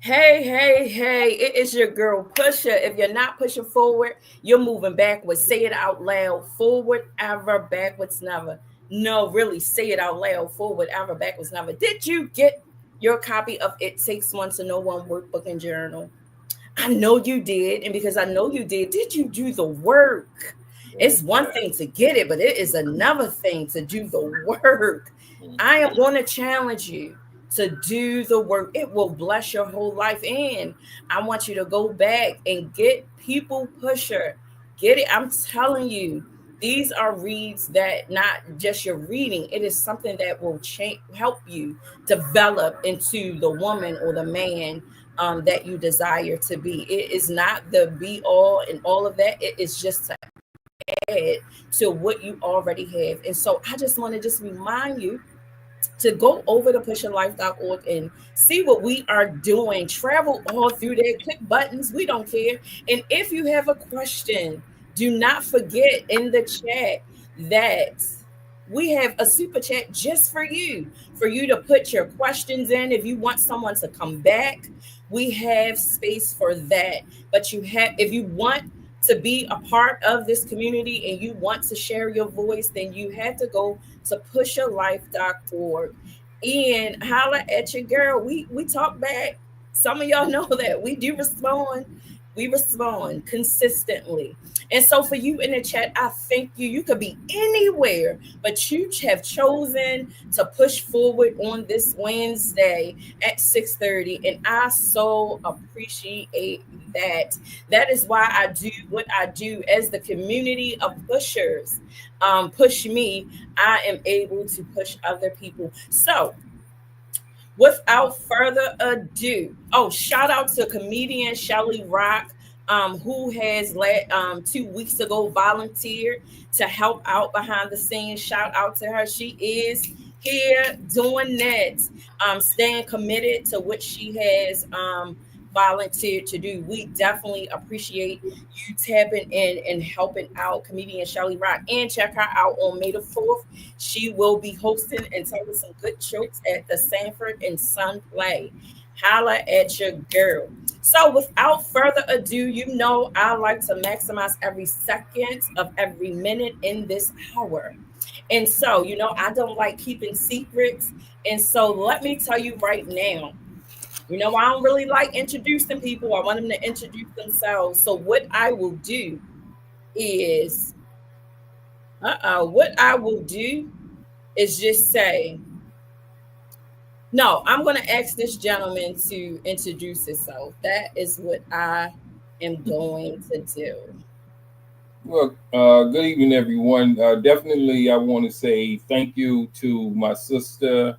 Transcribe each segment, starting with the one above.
Hey, it is your girl Pusher. If you're not pushing forward, you're moving backwards. Say it out loud. Forward ever, backwards never. No, really, say it out loud. Forward ever, backwards never. Did you get your copy of It Takes One to Know One workbook and journal? I know you did. And because I know you did you do the work? It's one thing to get it, but it is another thing to do the work. I am going to challenge you to do the work. It will bless your whole life. And I want you to go back and get People Pusher. Get it. I'm telling you, these are reads that not just your reading, it is something that will change, help you develop into the woman or the man that you desire to be. It is not the be all and all of that. It is just to add to what you already have. And so I just want to just remind you to go over to pushyourlife.org and see what we are doing. Travel all through there, click buttons, we don't care. And if you have a question, do not forget in the chat that we have a super chat just for you to put your questions in. If you want someone to come back, we have space for that. But you have, if you want to be a part of this community and you want to share your voice, then you have to go to pushyourlife.org and holler at your girl. We talk back. Some of y'all know that we do respond. We respond consistently. And so for you in the chat, I thank you. You could be anywhere, but you have chosen to push forward on this Wednesday at 6:30. And I so appreciate that. That is why I do what I do as the community of pushers. Push me, I am able to push other people. So without further ado, oh, shout out to comedian Shelly Rock, who has 2 weeks ago volunteered to help out behind the scenes. Shout out to her. She is here doing that, staying committed to what she has volunteered to do. We definitely appreciate you tapping in and helping out comedian Shelly Rock. And check her out on May the 4th. She will be hosting and telling some good jokes at the Sanford and Son play. Holla at your girl. So, without further ado, you know I like to maximize every second of every minute in this hour. And so, I don't like keeping secrets. And so, let me tell you right now, I don't really like introducing people. I want them to introduce themselves. So, what I will do is, what I will do is just say, no, I'm going to ask this gentleman to introduce himself. That is what I am going to do. Well, good evening, everyone. Definitely, I want to say thank you to my sister,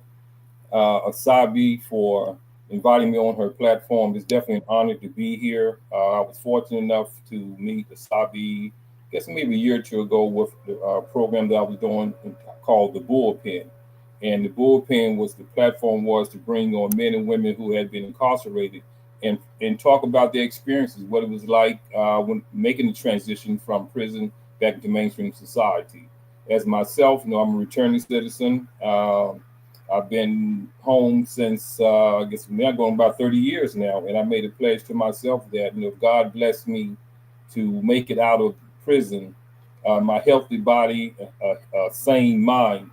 Asabi, for inviting me on her platform. It's definitely an honor to be here. I was fortunate enough to meet Asabi, I guess maybe a year or two ago, with the program that I was doing called the Bullpen. And the Bullpen was the platform was to bring on men and women who had been incarcerated and talk about their experiences, what it was like when making the transition from prison back into mainstream society. As myself, I'm a returning citizen. I've been home since I guess now going about 30 years now, and I made a pledge to myself that if God blessed me to make it out of prison, my healthy body, a sane mind,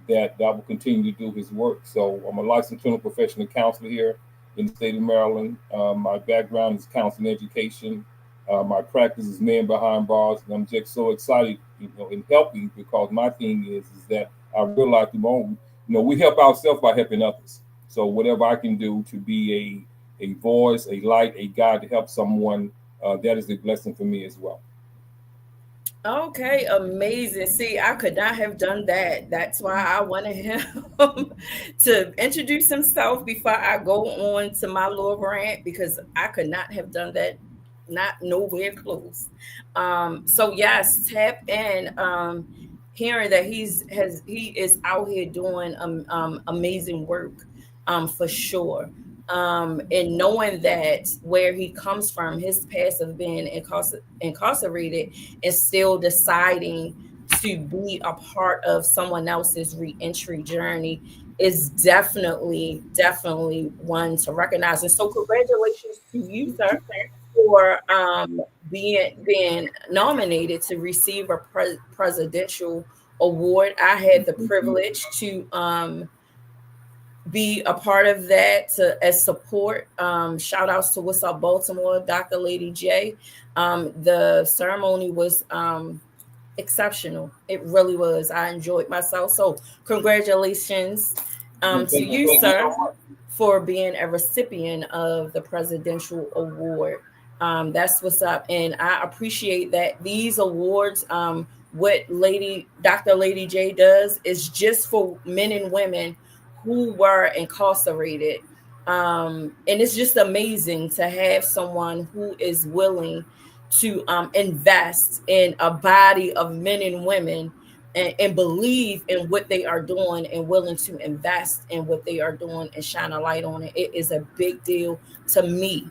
that I will continue to do His work. So I'm a licensed clinical professional counselor here in the state of Maryland. My background is counseling education. My practice is men behind bars, and I'm just so excited, in helping because my thing is that I realize the moment, we help ourselves by helping others. So whatever I can do to be a voice, a light, a guide to help someone, that is a blessing for me as well. Okay, amazing. See, I could not have done that. That's why I wanted him to introduce himself before I go on to my little rant because I could not have done that. Not nowhere close. So yes, tap in. Hearing that he is out here doing amazing work, for sure. And knowing that where he comes from, his past of being incarcerated, and still deciding to be a part of someone else's reentry journey is definitely one to recognize. And so congratulations to you, sir, for being nominated to receive a presidential award. I had the privilege to be a part of that to as support. Shout outs to What's Up Baltimore, Dr. Lady J. The ceremony was exceptional. It really was. I enjoyed myself. So congratulations to Thank you you, so sir, much. for being a recipient of the presidential award. That's what's up, and I appreciate that these awards. What Lady Dr. Lady J does is just for men and women who were incarcerated. And it's just amazing to have someone who is willing to invest in a body of men and women and believe in what they are doing and willing to invest in what they are doing and shine a light on it. It is a big deal to me,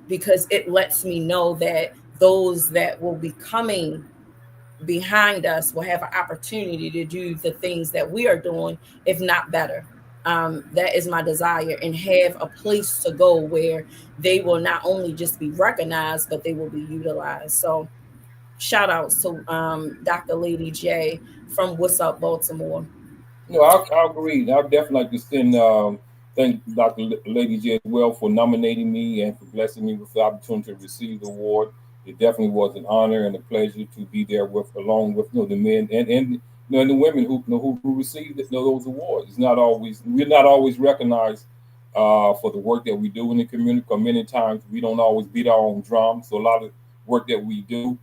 because it lets me know that those that will be coming behind us will have an opportunity to do the things that we are doing, if not better. That is my desire, and have a place to go where they will not only just be recognized, but they will be utilized. So, shout outs to Dr. Lady J from What's Up Baltimore. No, I agree. I'd definitely like to send thank Dr. Lady J as well for nominating me and for blessing me with the opportunity to receive the award. It definitely was an honor and a pleasure to be there with, along with the men and the women who received those awards. It's not always we're not always recognized for the work that we do in the community. Because many times we don't always beat our own drum. So a lot of work that we do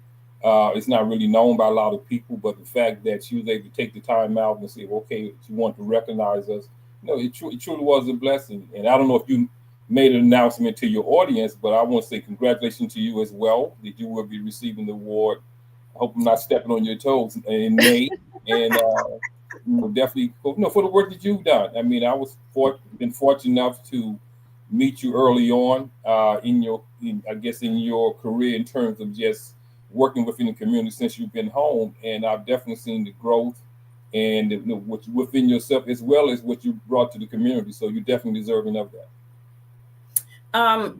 it's not really known by a lot of people, but the fact that she was able to take the time out and say, okay, she wanted to recognize us, it truly was a blessing. And I don't know if you made an announcement to your audience, but I want to say congratulations to you as well that you will be receiving the award. I hope I'm not stepping on your toes in May. And definitely, for the work that you've done. I mean, been fortunate enough to meet you early on I guess, in your career in terms of just working within the community since you've been home, and I've definitely seen the growth and what within yourself as well as what you brought to the community. So you're definitely deserving of that.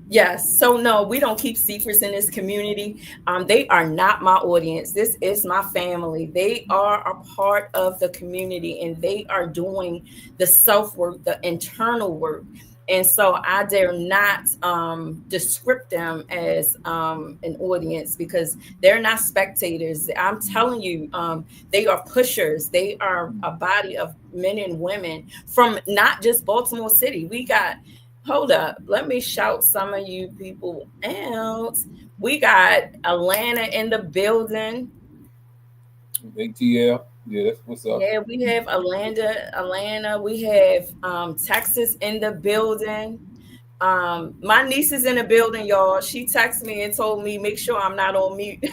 Yes. So no, we don't keep secrets in this community. They are not my audience. This is my family. They are a part of the community, and they are doing the self work, the internal work. And so I dare not descript them as an audience, because they're not spectators. I'm telling you, they are pushers. They are a body of men and women from not just Baltimore City. We got Hold up. Let me shout some of you people out. We got Atlanta in the building. ATL, yeah, that's what's up. Yeah, we have Atlanta. We have Texas in the building. My niece is in the building, y'all. She texted me and told me make sure I'm not on mute.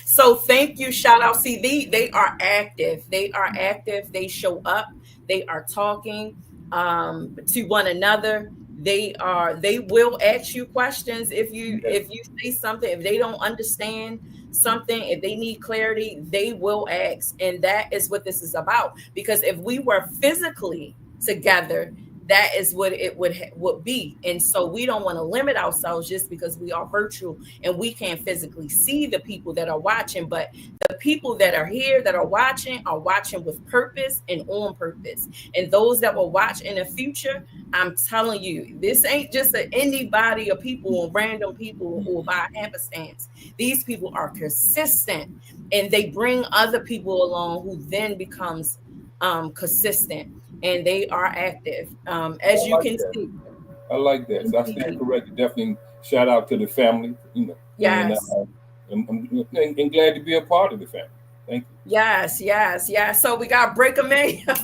So thank you. Shout out. See, they are active. They are active. They show up. They are talking to one another. They will ask you questions if you say something, if they don't understand something, if they need clarity, they will ask. And that is what this is about. Because if we were physically together, that is what it would be. And so we don't want to limit ourselves just because we are virtual and we can't physically see the people that are watching. But the people that are here that are watching with purpose and on purpose. And those that will watch in the future, I'm telling you, this ain't just anybody or people or random people or by happenstance. These people are consistent, and they bring other people along who then becomes consistent, and they are active, I as you like can that. see. I like that. So I stand Indeed. corrected. Definitely shout out to the family, and Yes. I'm glad to be a part of the family. Thank Yes. So we got Breaker Man. you. Look,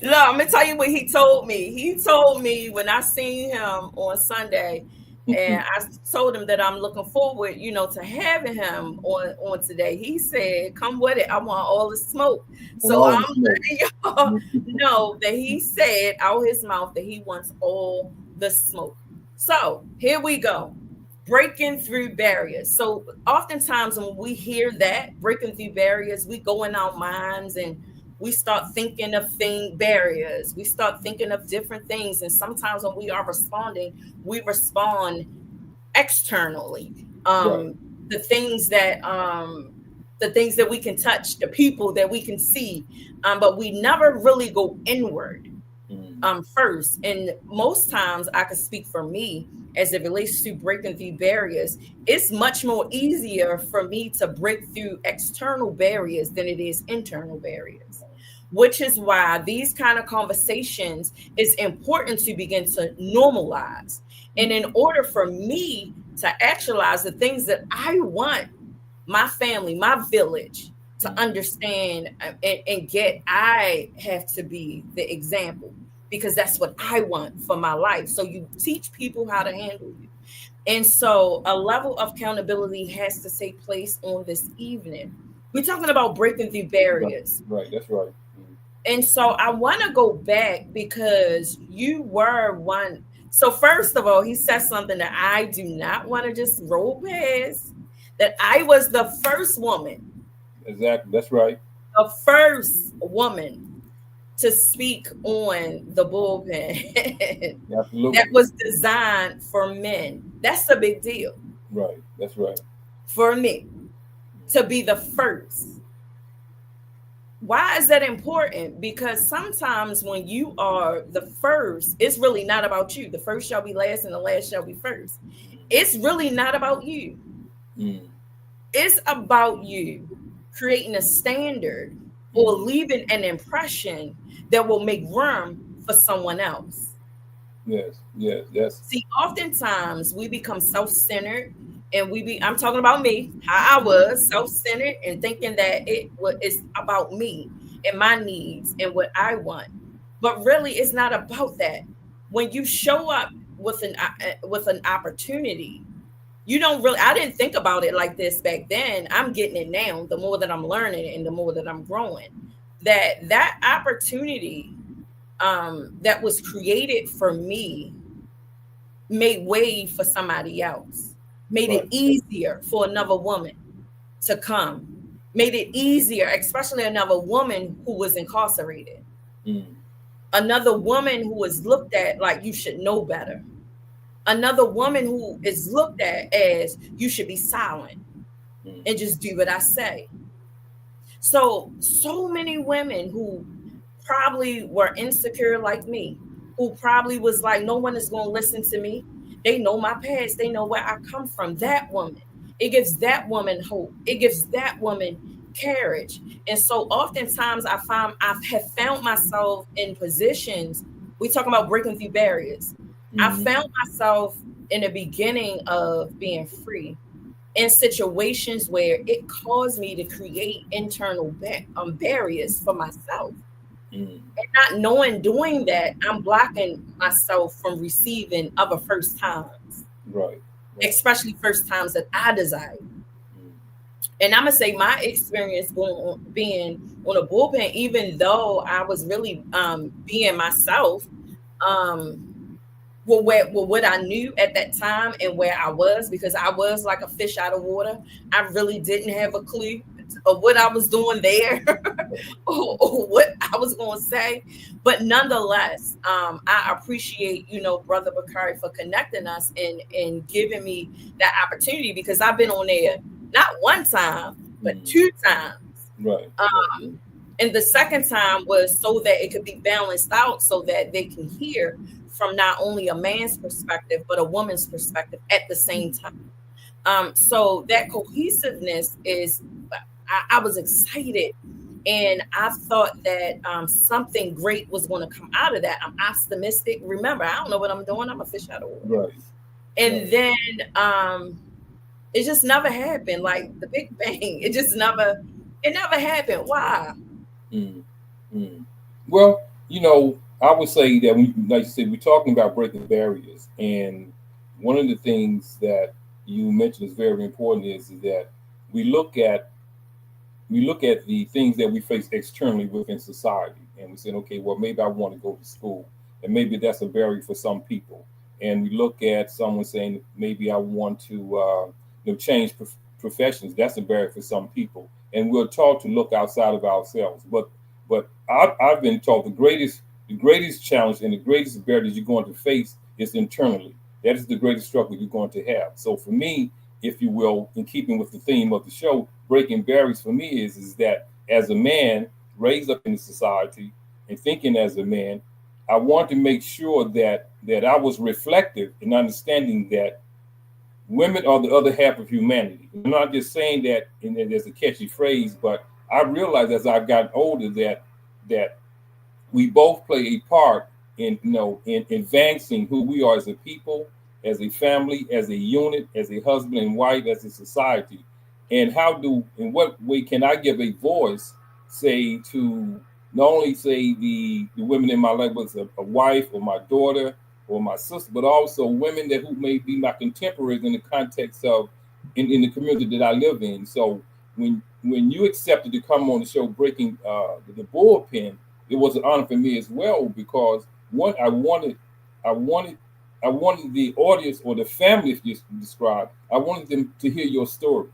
I'm gonna tell you what he told me. He told me when I seen him on Sunday, and I told him that I'm looking forward, to having him on today. He said, "Come with it. I want all the smoke." And So all I'm the smoke. letting y'all know that he said out his mouth that he wants all the smoke. So here we go. Breaking through barriers. So oftentimes when we hear that breaking through barriers, we go in our minds and we start thinking of thing barriers. We start thinking of different things. And sometimes when we are responding, we respond externally. Right. The things that the things that we can touch, the people that we can see, but we never really go inward Mm. first. And most times I can speak for me as it relates to breaking through barriers. It's much more easier for me to break through external barriers than it is internal barriers, which is why these kind of conversations is important to begin to normalize. And in order for me to actualize the things that I want my family, my village to Mm. understand and get, I have to be the example, because that's what I want for my life. So you teach people how to handle you. And so a level of accountability has to take place on this evening. We're talking about breaking through Right. barriers. Right. That's right. Mm. And so I want to go back because you were one. So, first of all, he said something that I do not want to just roll past, that I was Exactly. That's right. the first woman to speak on the bullpen that Absolutely. was designed for men. That's a big deal Right. That's right. for me to be the first. Why is that important? Because sometimes when you are the first, it's really not about you. The first shall be last and the last shall be first. It's really not about you. Mm. It's about you creating a standard or Mm. leaving an impression that will make room for someone else. Yes. Yes. Yes. See, oftentimes we become self-centered, and I'm talking about me, how I Mm. was self-centered and thinking that it's about me and my needs and what I want. But really it's not about that. When you show up with an opportunity, you don't really, I didn't think about it like this back then. I'm getting it now, the more that I'm learning and the more that I'm growing. That opportunity that was created for me made way for somebody else, made it Right. easier for another woman to come, made it easier, especially another woman who was incarcerated, Mm. another woman who was looked at like you should know better, another woman who is looked at as you should be silent Mm. and just do what I say. So many women who probably were insecure like me, who probably was like, no one is going to listen to me. They know my past, they know where I come from. That woman, it gives that woman hope, it gives that woman courage. And so oftentimes I have found myself in positions, we talk about breaking through barriers. I Mm. found myself in the beginning of being free in situations where it caused me to create internal barriers for myself. Mm. And not knowing doing that, I'm blocking myself from receiving other first times, Right. Right. especially first times that I desire. Mm. And I'm gonna say my experience being on a bullpen, even though I was really being myself, um, with what I knew at that time and where I was, because I was like a fish out of water. I really didn't have a clue of what I was doing there or what I was going to say. But nonetheless, I appreciate, Brother Bakari for connecting us and giving me that opportunity, because I've been on there not one time, but Mm. two times. Right. Right. Um, and the second time was so that it could be balanced out so that they can hear from not only a man's perspective, but a woman's perspective at the same Mm. time. So that cohesiveness is, I was excited, and I thought that something great was going to come out of that. I'm optimistic. Remember, I don't know what I'm doing. I'm a fish out of water. Right. And Right. then it just never happened. Like the Big Bang, it never happened. Why? Mm. Mm. Well, I would say that like you said, we're talking about breaking barriers, and one of the things that you mentioned is very important is that we look at the things that we face externally within society, and we say, okay, well, maybe I want to go to school, and maybe that's a barrier for some people. And we look at someone saying, maybe I want to, change professions. That's a barrier for some people. And we're taught to look outside of ourselves. But But I've been taught the greatest challenge and the greatest barrier that you're going to face is internally. That is the greatest struggle you're going to have. So for me, if you will, in keeping with the theme of the show, breaking barriers for me is that as a man raised up in the society and thinking as a man, I want to make sure that I was reflective in understanding that women are the other half of humanity. I'm not just saying that there's a catchy phrase, but I realized as I've gotten older that we both play a part in in advancing who we are as a people, as a family, as a unit, as a husband and wife, as a society. And in what way can I give a voice, say, to not only say the women in my life, but as a wife or my daughter or my sister, but also women that who may be my contemporaries in the context of in the community that I live in. So when you accepted to come on the show, breaking the bullpen, it was an honor for me as well because one, I wanted, I wanted the audience or the family, if you describe, I wanted them to hear your story.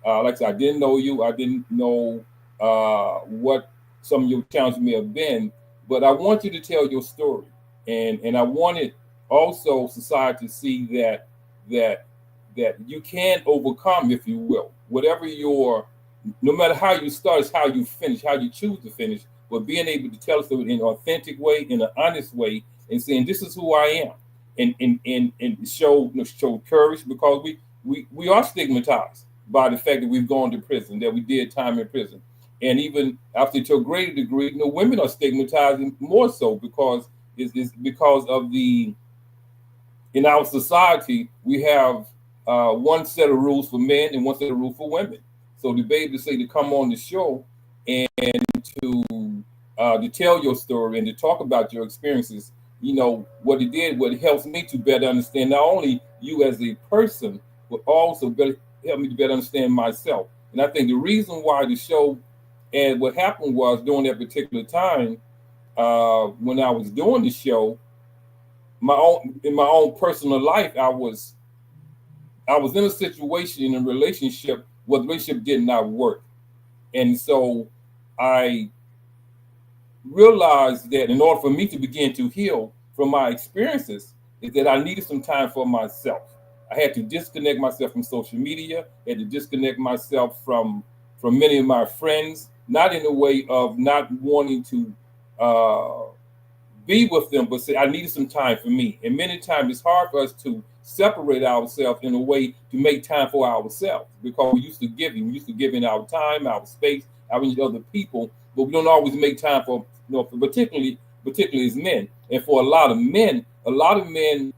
Like I said, I didn't know you, I didn't know what some of your challenges may have been, but I want you to tell your story, and I wanted also society to see that that you can overcome, if you will, whatever your, no matter how you start, it's how you finish, how you choose to finish, but being able to tell us in an authentic way, in an honest way, and saying this is who I am, and show courage because we are stigmatized by the fact that we've gone to prison, that we did time in prison, and even after to a greater degree, women are stigmatized more so because it's because of the in our society, we have one set of rules for men and one set of rules for women. So to be able to say to come on the show and to tell your story and to talk about your experiences, what it did, what it helps me to better understand not only you as a person, but also better help me to better understand myself. And I think the reason why the show and what happened was during that particular time when I was doing the show, my own personal life, I was in a situation in a relationship where the relationship did not work, and so I realized that in order for me to begin to heal from my experiences, is that I needed some time for myself. I had to disconnect myself from social media. I had to disconnect myself from many of my friends, not in a way of not wanting to uh, be with them, but say I needed some time for me. And many times it's hard for us to separate ourselves in a way to make time for ourselves because we used to giving our time, our space, our other people, but we don't always make time for particularly as men. And for a lot of men,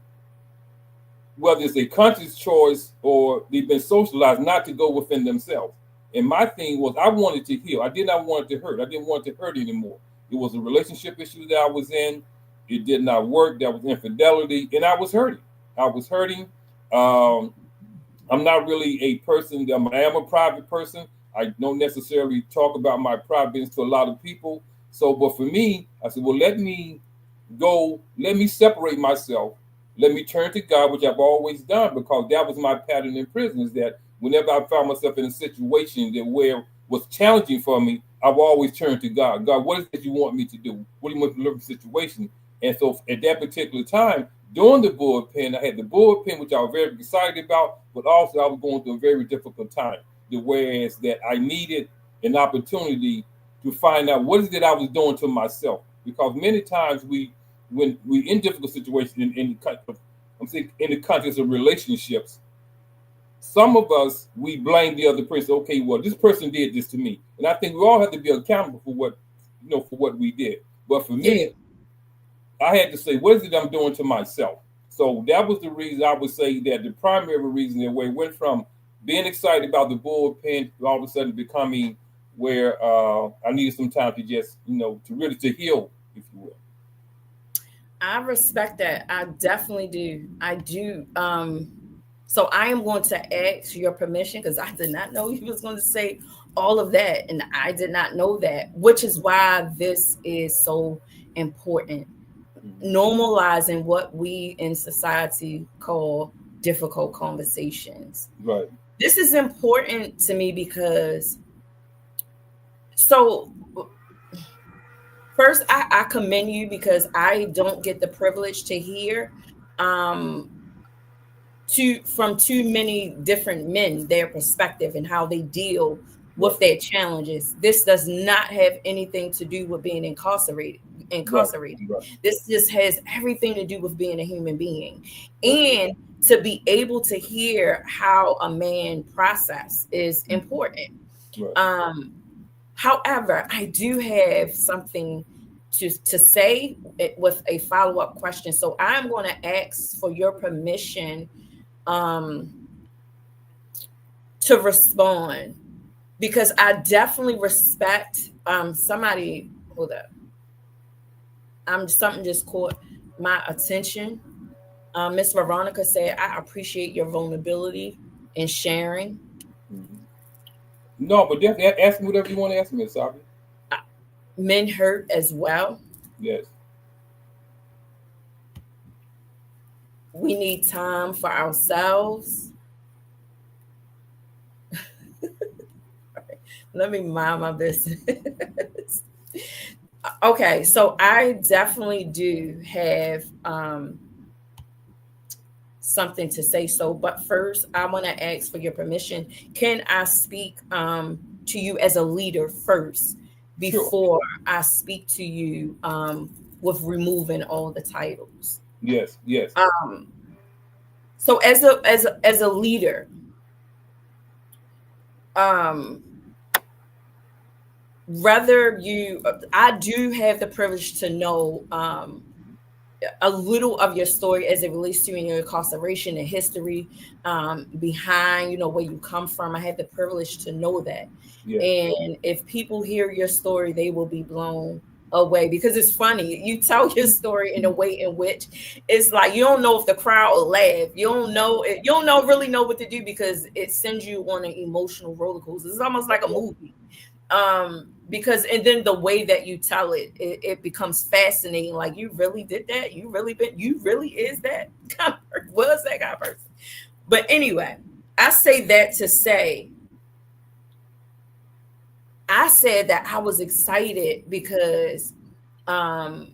whether it's a conscious choice or they've been socialized not to go within themselves. And my thing was I wanted to heal. I did not want it to hurt. I didn't want it to hurt anymore. It was a relationship issue that I was in. It did not work. That was infidelity. And I was hurting. I was hurting. Um, I'm not really a person. I am a private person. I don't necessarily talk about my private business to a lot of people. So, but for me, I said, well, let me separate myself. Let me turn to God, which I've always done because that was my pattern in prison. Is that whenever I found myself in a situation that where was challenging for me, I've always turned to God. God, what is it you want me to do? What do you want me to live in the situation? And so at that particular time, during the bullpen, I had the bullpen, which I was very excited about, but also I was going through a very difficult time. Whereas that I needed an opportunity to find out what is it I was doing to myself. Because many times when we in difficult situations I'm saying in the context of relationships, some of us we blame the other person. Okay, well, this person did this to me, and I think we all have to be accountable for what we did. But for Yeah. me, I had to say, what is it I'm doing to myself? So that was the reason I would say that the primary reason that we went from being excited about the bullpen to all of a sudden becoming where I needed some time to just, to really to heal, if you will. I respect that. I definitely do. I do. So I am going to ask your permission because I did not know you was going to say all of that, and I did not know that, which is why this is so important. Mhm. Normalizing what we in society call difficult conversations. Right. This is important to me because so First, I commend you because I don't get the privilege to hear um from too many different men their perspective and how they deal Right. with their challenges. This does not have anything to do with being Right. incarcerated. Right. This just has everything to do with being a human being. Right. And to be able to hear how a man process is Mhm. important. Right. um However, I do have something to say with a follow-up question. So I'm going to ask for your permission um, to respond because I definitely respect somebody. Hold up, something just caught my attention. Miss Veronica said, "I appreciate your vulnerability and sharing." Mhm. No, but definitely ask me whatever you want to ask me, Sabi. Uh, Men hurt as well. Yes. We need time for ourselves. Let me mind my business. Okay, so I definitely do have something to say. So, but first, I want to ask for your permission. Can I speak to you as a leader first Sure. before I speak to you with removing all the titles? Yes. Yes. Um, so, as a leader, um, rather you, I do have the privilege to know a little of your story as it relates to your incarceration and history behind, where you come from. I had the privilege to know that. Yes. And if people hear your story, they will be blown away because it's funny. You tell your story in a way in which it's like you don't know if the crowd will laugh. You don't really know what to do because it sends you on an emotional roller coaster. It's almost like a Right. movie. Because and then the way that you tell it becomes fascinating. Like, you really did that, you really is that kind of person, was that kind of person. But anyway, I say that to say, I said that I was excited because um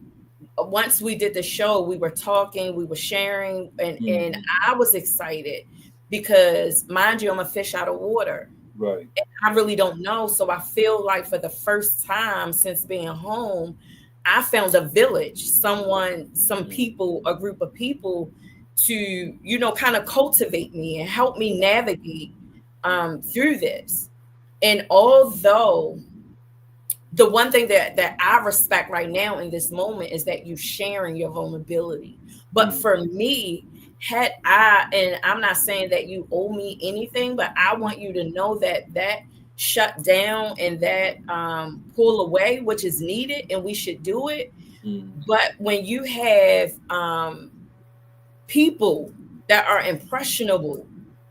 once we did the show, we were talking, we were sharing, and Mhm. I was excited because, mind you, I'm a fish out of water. Right. I really don't know. So I feel like for the first time since being home, I found a village, some Mhm. people, a group of people to, kind of cultivate me and help me navigate through this. And although the one thing that I respect right now in this moment is that you sharing your vulnerability. But Mhm. for me, and I'm not saying that you owe me anything, but I want you to know that shut down and that pull away, which is needed, and we should do it. Mhm. But when you have people that are impressionable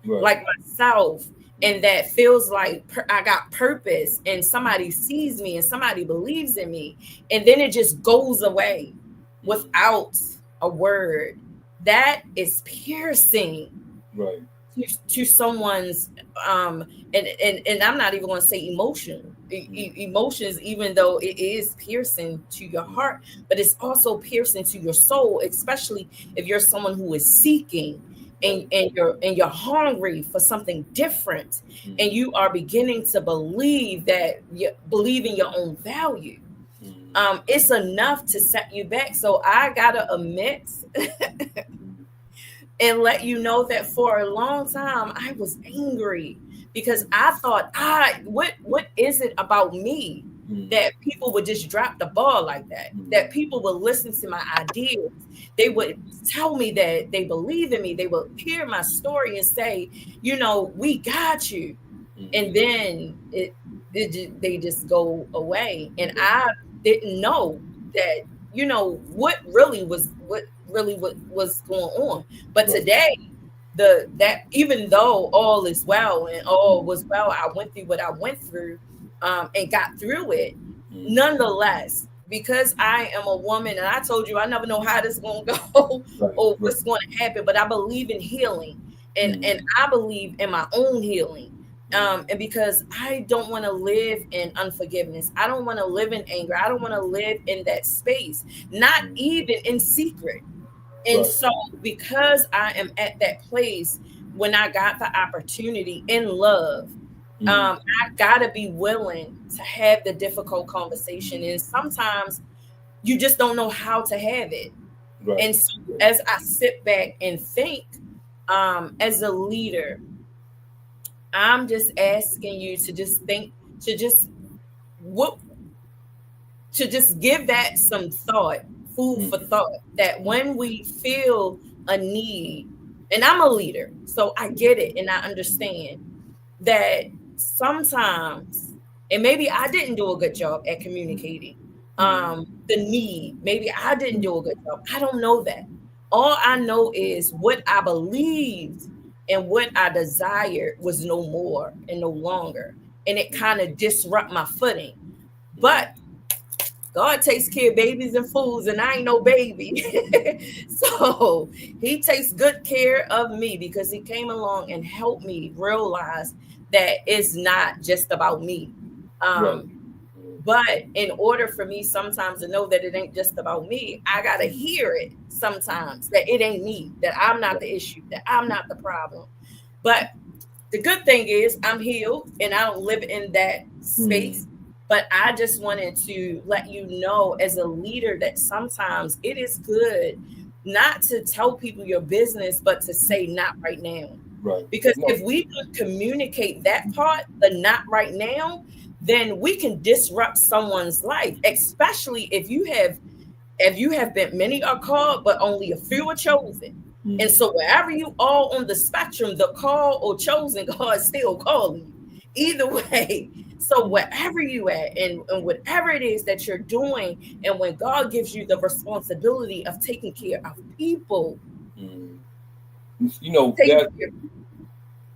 Right. like myself, and that feels like I got purpose and somebody sees me and somebody believes in me, and then it just goes away Mhm. without a word, that is piercing Right. to someone's and I'm not even going to say Mhm. emotions, even though it is piercing to your Mhm. heart, but it's also piercing to your soul, especially if you're someone who is seeking Right. and you're hungry for something different, and Mhm. you are beginning to believe that you believe in your own value. Mhm. It's enough to set you back. So I gotta admit Mhm. and let you know that for a long time I was angry because I thought, what is it about me Mhm. that people would just drop the ball like that? Mhm. That people would listen to my ideas. They would tell me that they believe in me. They would hear my story and say, we got you. And Mhm. then they just go away. And I didn't know that, what really was going on. But Right. today, that even though all is well and all was well, I went through what I went through, and got through it. Mhm. Nonetheless, because I am a woman, and I told you I never know how this is going to go Right. or Right. what's going to happen, but I believe in healing, and Mhm. I believe in my own healing. And because I don't want to live in unforgiveness, I don't want to live in anger, I don't want to live in that space, not even in secret. And Right. so, because I am at that place when I got the opportunity in love, Mm. I gotta be willing to have the difficult conversation. And sometimes you just don't know how to have it. Right. And so, as I sit back and think, as a leader, I'm just asking you to just think, to just what to just give that some thought, food Mm. for thought, that when we feel a need, and I'm a leader, so I get it and I understand that sometimes, and maybe I didn't do a good job at communicating the need. Maybe I didn't do a good job. I don't know that. All I know is what I believed and what I desired was no more and no longer. And it kind of disrupt my footing. But God takes care of babies and fools, and I ain't no baby. So he takes good care of me because he came along and helped me realize that it's not just about me. Right. Um, but in order for me sometimes to know that it ain't just about me, I got to hear it sometimes that it ain't me, that I'm not the issue, that I'm not the problem. But the good thing is I'm healed and I don't live in that Mm. space. But I just wanted to let you know as a leader that sometimes it is good not to tell people your business, but to say not right now. Right. Because No. if we don't communicate that part, the not right now, then we can disrupt someone's life, especially if you have been, many are called, but only a few are chosen. And Mm. so wherever you are on the spectrum, the call or chosen, God is still calling you. Either way. So Mm. wherever you at and whatever it is that you're doing, and when God gives you the responsibility of taking care of people, Mm. You know taking that. care.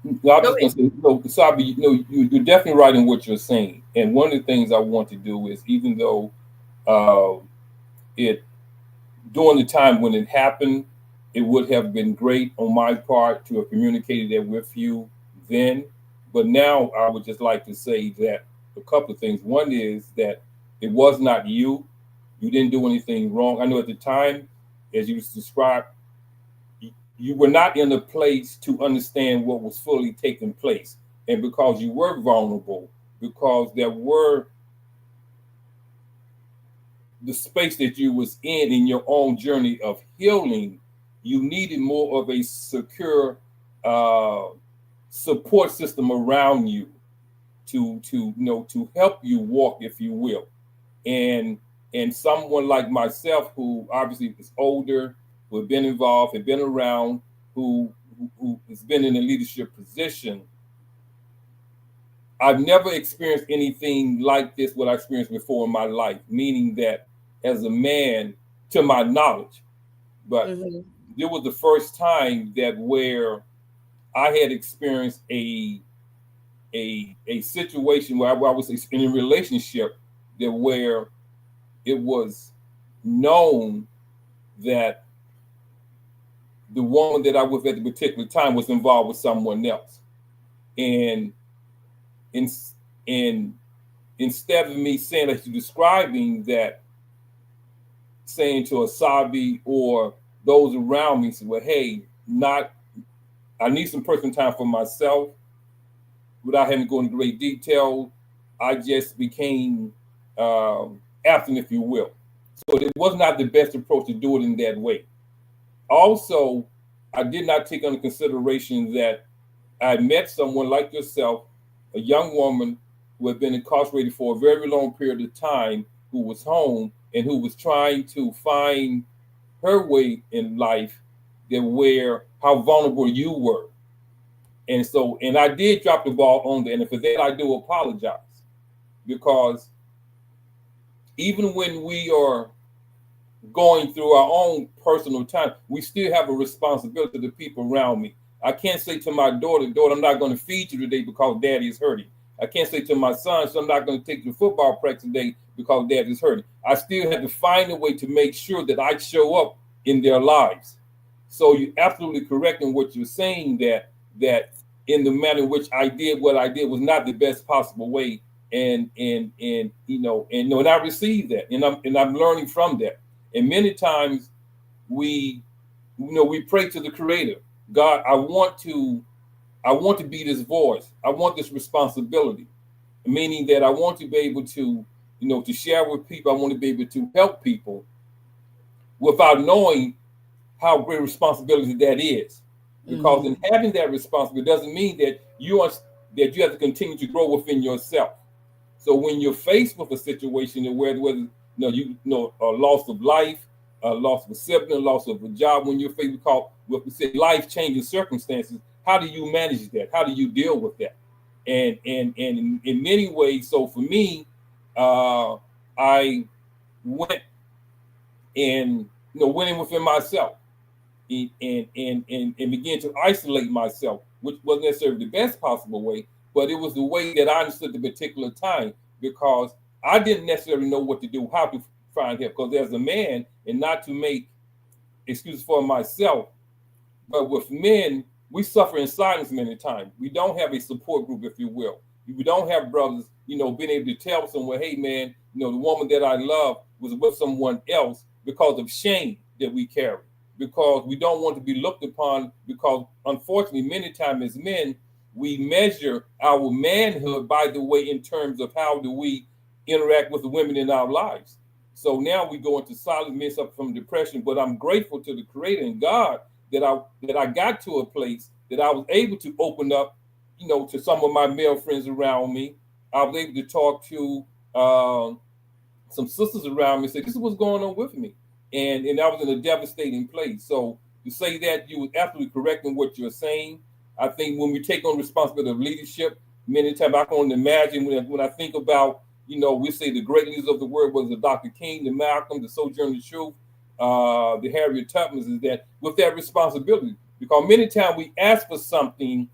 I'm Go just gonna ahead. say, Sabi, you're definitely right in what you're saying. And one of the things I want to do is, even though uh, it during the time when it happened, it would have been great on my part to have communicated that with you then. But now I would just like to say that a couple of things. One is that it was not you. You didn't do anything wrong. I know at the time, as you described, you were not in a place to understand what was fully taking place. And because you were vulnerable, because there were the space that you was in your own journey of healing, you needed more of a secure uh, support system around you to help you walk, if you will. And someone like myself, who obviously is older, who have been involved, have been around, who has been in a leadership position, I've never experienced anything like this, what I experienced before in my life, meaning that as a man, to my knowledge, but Mm-hmm. it was the first time that where I had experienced a situation where I was in a relationship that where it was known that the woman that I was at the particular time was involved with someone else. And in, in instead of me saying that you're describing that, saying to Asabi or those around me, say, well, hey, not I need some personal time for myself without having to go into great detail. I just became absent, if you will. So it was not the best approach to do it in that way. Also, I did not take under consideration that I met someone like yourself, a young woman who had been incarcerated for a very long period of time, who was home and who was trying to find her way in life, that where how vulnerable you were. And so, and I did drop the ball on there. And for that, I do apologize, because even when we are going through our own personal time, we still have a responsibility to the people around me. I can't say to my daughter, I'm not going to feed you today because daddy is hurting. I can't say to my son, so I'm not going to take you to football practice today because dad is hurting. I still have to find a way to make sure that I show up in their lives. So you're absolutely correct in what you're saying, that in the manner in which I did what I did was not the best possible way. And and I received that, and I'm learning from that. And many times we we pray to the Creator. God, I want to be this voice. I want this responsibility, meaning that I want to be able to to share with people. I want to be able to help people without knowing how great responsibility that is. Because in having that responsibility doesn't mean that that you have to continue to grow within yourself. So when you're faced with a situation whether a loss of life, a loss of a sibling, loss of a job, when you're faced with what we say life changing circumstances, how do you manage that? How do you deal with that? And in many ways, so for me, I went and went in within myself and began to isolate myself, which wasn't necessarily the best possible way, but it was the way that I understood the particular time, because I didn't necessarily know what to do, how to find help. Because as a man, and not to make excuses for myself, but with men, we suffer in silence many times. We don't have a support group, if you will. We don't have brothers, being able to tell someone, hey man, the woman that I love was with someone else, because of shame that we carry, because we don't want to be looked upon, because unfortunately many times as men, we measure our manhood by the way, in terms of how do we interact with the women in our lives. So now we go into silence, men suffer from depression. But I'm grateful to the Creator and God that I got to a place that I was able to open up, to some of my male friends around me. I was able to talk to some sisters around me and say, this is what's going on with me. And I was in a devastating place. So to say that, you were absolutely correct in what you're saying. I think when we take on responsibility of leadership, many times I can only imagine when I think about, we say the great leaders of the world, was the Dr. King, the Malcolm, the Sojourner Truth, the Harriet Tubmans, is that with that responsibility. Because many times we ask for something,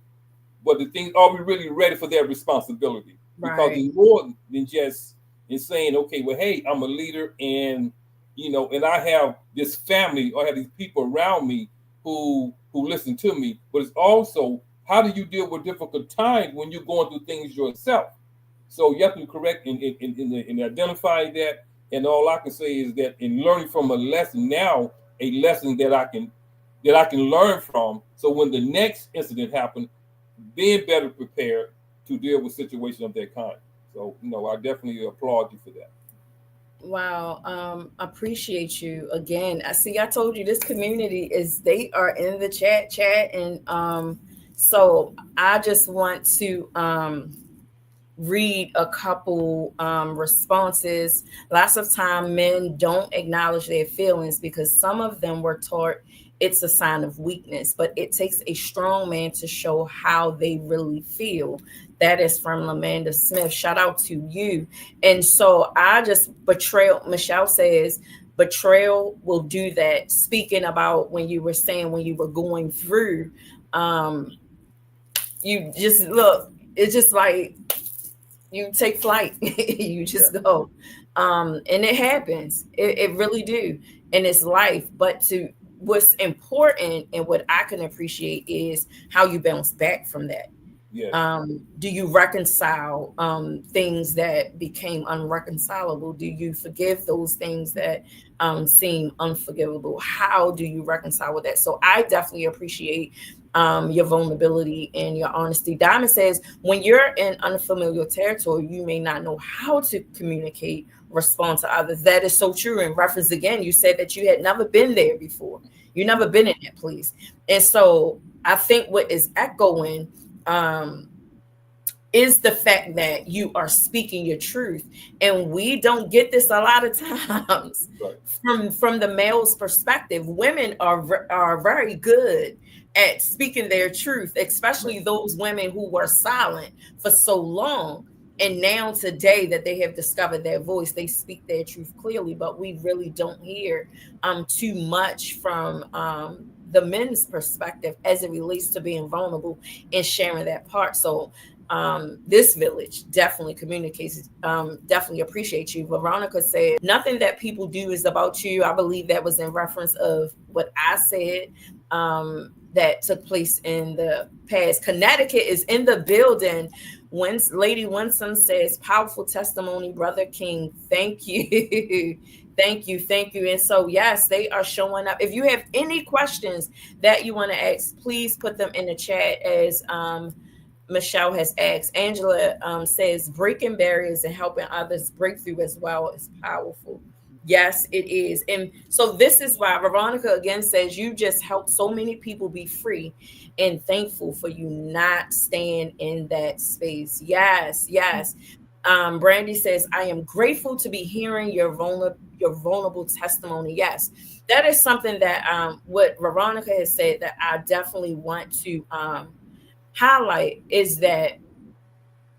but the thing, are we really ready for that responsibility? Because Right. it's more than just in saying, okay, well, hey, I'm a leader, and and I have this family, or I have these people around me who listen to me. But it's also, how do you deal with difficult times when you're going through things yourself? So you have to be correct in identifying that. And all I can say is that in learning from a lesson now, a lesson that I can learn from. So when the next incident happens, being better prepared to deal with situations of that kind. So I definitely applaud you for that. Wow. Appreciate you again. I see. I told you this community is, they are in the chat, and so I just want to read a couple responses. Lots of time men don't acknowledge their feelings because some of them were taught it's a sign of weakness, but it takes a strong man to show how they really feel. That is from Lamanda Smith. Shout out to you. And so I just, betrayal, Michelle says, betrayal will do that. Speaking about when you were saying when you were going through, um, you just look, it's just like you take flight. You Yeah. just go. And it happens, it really do, and it's life. But to, what's important and what I can appreciate is how you bounce back from that. Yes. Do you reconcile things that became unreconcilable? Do you forgive those things that seem unforgivable? How do you reconcile with that? So I definitely appreciate your vulnerability and your honesty. Diamond says, when you're in unfamiliar territory, you may not know how to communicate, respond to others. That is so true. In reference again, you said that you had never been there before. You never been in that place. And so I think what is echoing um, is the fact that you are speaking your truth, and we don't get this a lot of times Right. from the male's perspective. Women are very good at speaking their truth, Right. especially those women who were silent for so long, and now today that they have discovered their voice, they speak their truth clearly. But we really don't hear too much from the men's perspective as it relates to being vulnerable and sharing that part. So this village definitely communicates, definitely appreciate you. Veronica said, nothing that people do is about you. I believe that was in reference of what I said. that took place in the past. Connecticut is in the building. When Lady Winsome says, powerful testimony, Brother King. Thank you. Thank you. And so, yes, they are showing up. If you have any questions that you want to ask, please put them in the chat. As Michelle has asked. Angela says, breaking barriers and helping others break through as well is powerful. Yes, it is. And so this is why Veronica again says, you just helped so many people be free, and thankful for you not staying in that space. Yes, yes. Brandy says, I am grateful to be hearing your vulnerable testimony. Yes, that is something that what Veronica has said that I definitely want to highlight, is that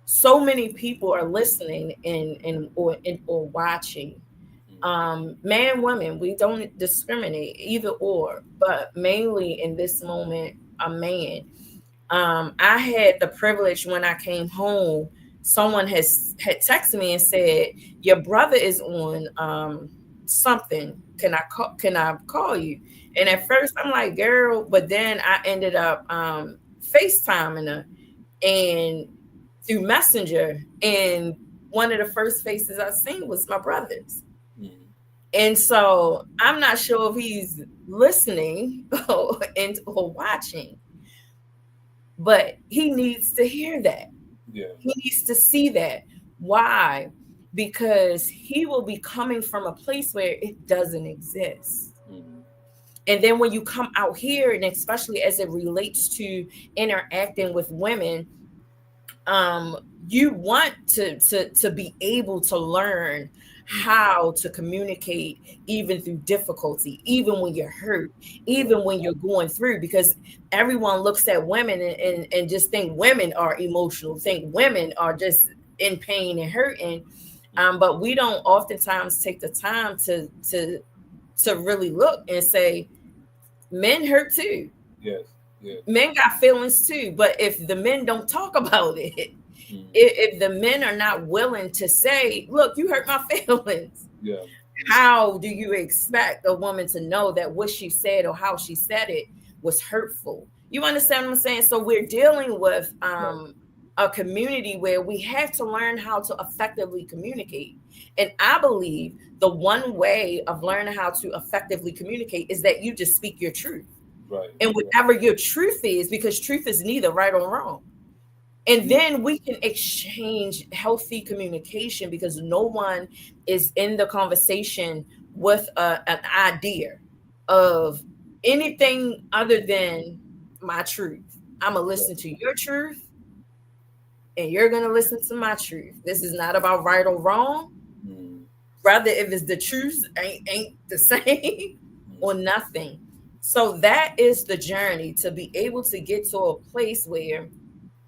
so many people are listening or watching. Man, women, we don't discriminate either or, but mainly in this moment, a man. I had the privilege when I came home, someone had texted me and said, your brother is on something. Can I call you? And at first I'm like, girl, but then I ended up FaceTiming her and through Messenger, and one of the first faces I seen was my brother's. And so I'm not sure if he's listening or watching, but he needs to hear that. Yeah. He needs to see that. Why? Because he will be coming from a place where it doesn't exist. And then when you come out here, and especially as it relates to interacting with women, you want to be able to learn how to communicate even through difficulty, even when you're hurt, even when you're going through, because everyone looks at women and just think women are emotional, think women are just in pain and hurting. But we don't oftentimes take the time to really look and say, men hurt too. Yes. Yes. Men got feelings too, but if the men don't talk about it, if the men are not willing to say, look, you hurt my feelings, Yeah. how do you expect a woman to know that what she said or how she said it was hurtful? You understand what I'm saying? So we're dealing with a community where we have to learn how to effectively communicate. And I believe the one way of learning how to effectively communicate is that you just speak your truth. Right. And whatever your truth is, because truth is neither right or wrong. And then we can exchange healthy communication, because no one is in the conversation with an idea of anything other than my truth. I'm going to listen to your truth, and you're going to listen to my truth. This is not about right or wrong. Rather, if it's the truth, ain't the same or nothing. So that is the journey, to be able to get to a place where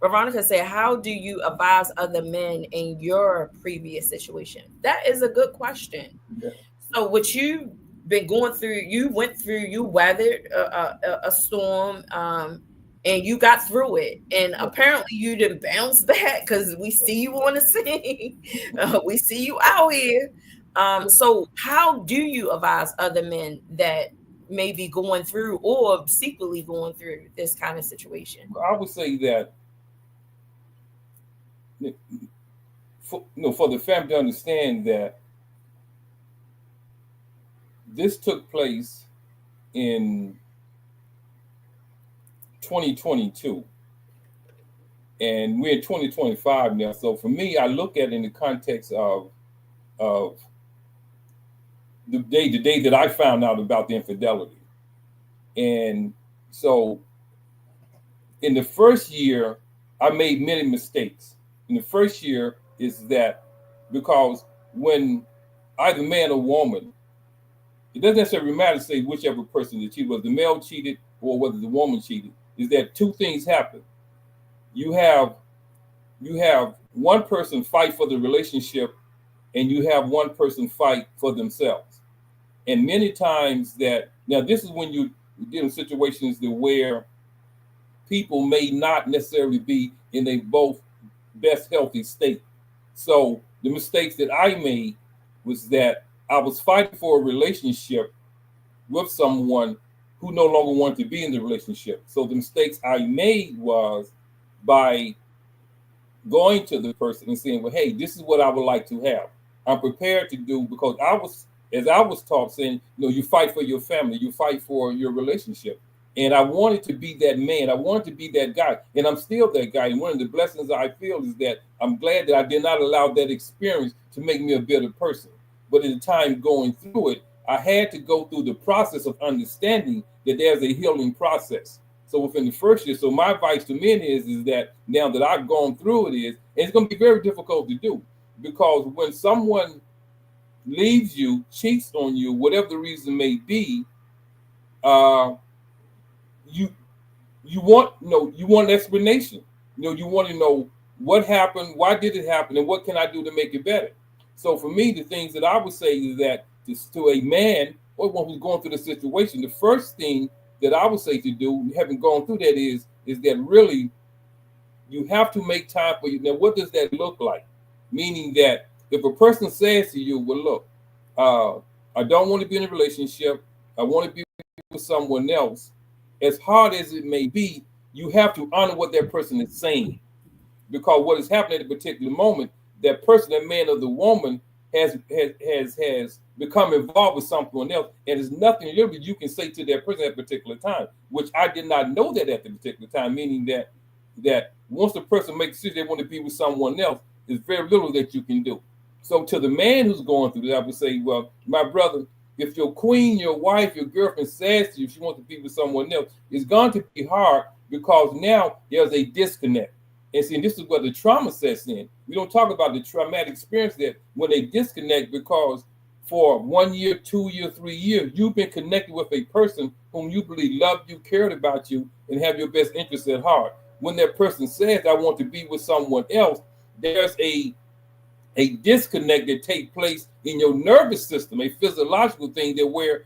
Veronica said, how do you advise other men in your previous situation? That is a good question. Yeah. So what you've been going through, you weathered a storm, and you got through it. And apparently you didn't bounce back, because we see you on the scene. We see you out here. So how do you advise other men that may be going through or secretly going through this kind of situation? I would say that for the family to understand that this took place in 2022, and we're in 2025 now. So for me, I look at it in the context of the day that I found out about the infidelity. And so in the first year, I made many mistakes. In the first year is that because when either man or woman, it doesn't necessarily matter to say whichever person that cheated, whether the male cheated or whether the woman cheated, is that two things happen. You have one person fight for the relationship, and you have one person fight for themselves. And many times that, now this is when you get in situations that where people may not necessarily be in a both best healthy state. So the mistakes that I made was that I was fighting for a relationship with someone who no longer wanted to be in the relationship. So the mistakes I made was by going to the person and saying, well, hey, this is what I would like to have. I'm prepared to do, because as I was taught, saying, you fight for your family, you fight for your relationship. And I wanted to be that man. I wanted to be that guy. And I'm still that guy. And one of the blessings I feel is that I'm glad that I did not allow that experience to make me a bitter person. But at the time going through it, I had to go through the process of understanding that there's a healing process. So within the first year, so my advice to men is that now that I've gone through it is, and it's going to be very difficult to do, because when someone leaves you, cheats on you, whatever the reason may be, uh, you you want an explanation. You want to know what happened, why did it happen, and what can I do to make it better. So for me, the things that I would say is that to a man or one who's going through the situation, the first thing that I would say to do, having gone through that, is that really you have to make time for you. Now, what does that look like? Meaning that if a person says to you, well, look, I don't want to be in a relationship, I want to be with someone else, as hard as it may be, you have to honor what that person is saying. Because what is happening at a particular moment, that person, that man or the woman, has become involved with someone else, and there's nothing literally you can say to that person at a particular time, which I did not know that at the particular time, meaning that once the person makes a decision they want to be with someone else, there's very little that you can do. So to the man who's going through that, I would say, well, my brother, if your queen, your wife, your girlfriend says to you she wants to be with someone else, it's going to be hard, because now there's a disconnect. And see, this is where the trauma sets in. We don't talk about the traumatic experience that when they disconnect, because for 1 year, 2 years, 3 years, you've been connected with a person whom you believe loved you, cared about you, and have your best interests at heart. When that person says, I want to be with someone else, there's a disconnect that takes place in your nervous system, a physiological thing that where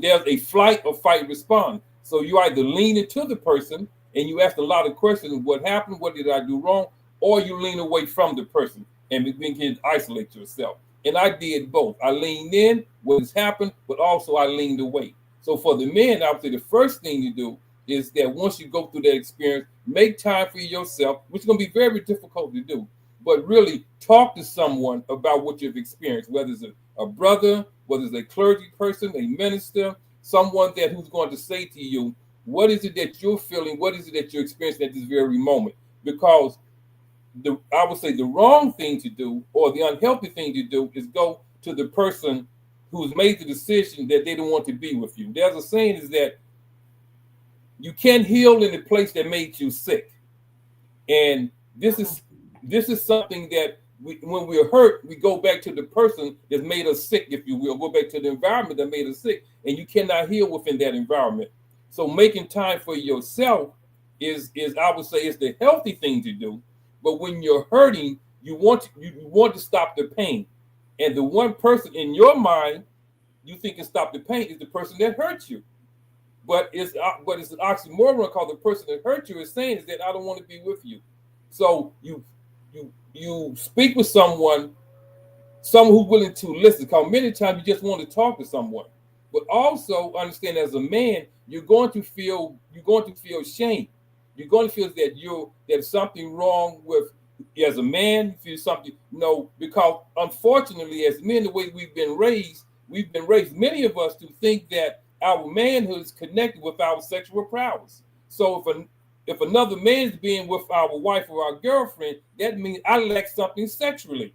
there's a flight or fight response. So you either lean into the person and you ask a lot of questions, what happened, what did I do wrong, or you lean away from the person and begin to isolate yourself. And I did both. I leaned in what has happened, but also I leaned away. So for the men, I would say the first thing you do is that once you go through that experience, make time for yourself, which is going to be very difficult to do, but really talk to someone about what you've experienced, whether it's a brother, whether it's a clergy person, a minister, someone who's going to say to you, what is it that you're feeling? What is it that you're experiencing at this very moment? Because I would say the wrong thing to do, or the unhealthy thing to do, is go to the person who's made the decision that they don't want to be with you. There's a saying is that you can't heal in the place that made you sick. And this is something that when we're hurt, we go back to the person that made us sick, if you will, go back to the environment that made us sick, and you cannot heal within that environment. So making time for yourself is I would say is the healthy thing to do. But when you're hurting, you want to stop the pain, and the one person in your mind you think can stop the pain is the person that hurt you. But it's an oxymoron, because the person that hurt you is saying is that I don't want to be with you. So you speak with someone who's willing to listen. Because many times you just want to talk to someone, but also understand as a man you're going to feel shame. You're going to feel that there's something wrong with as a man. You feel something because unfortunately as men, the way we've been raised, many of us to think that our manhood is connected with our sexual prowess. So if another man's being with our wife or our girlfriend, that means I lack something sexually.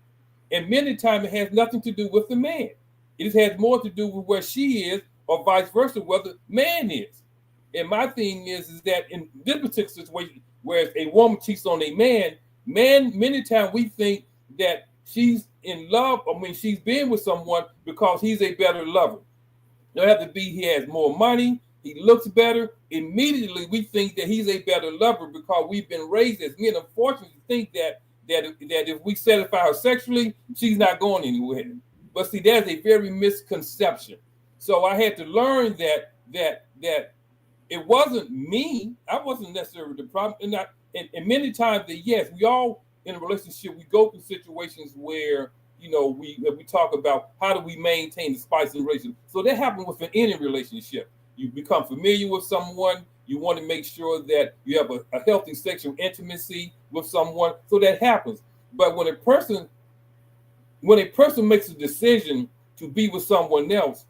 And many times it has nothing to do with the man. It has more to do with where she is, or vice versa, where the man is. And my thing is that in this particular situation, whereas a woman cheats on a man, many times we think that she's in love, or when she's being with someone because he's a better lover. Don't have to be he has more money, he looks better. Immediately we think that he's a better lover, because we've been raised as men, unfortunately, to think that if we satisfy her sexually, she's not going anywhere. But see, there's a very misconception. So I had to learn that it wasn't me. I wasn't necessarily the problem. And many times that yes, we all in a relationship, we go through situations where we talk about how do we maintain the spice in the relationship. So that happened within any relationship. you become familiar with someone. You want to make sure that you have a healthy sexual intimacy with someone, so that happens. But when a person makes a decision to be with someone else,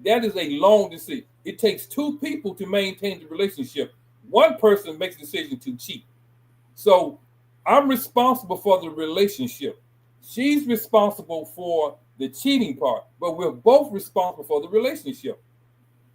that is a long decision. It takes two people to maintain the relationship. One person makes a decision to cheat. So I'm responsible for the relationship. She's responsible for the cheating part, but we're both responsible for the relationship.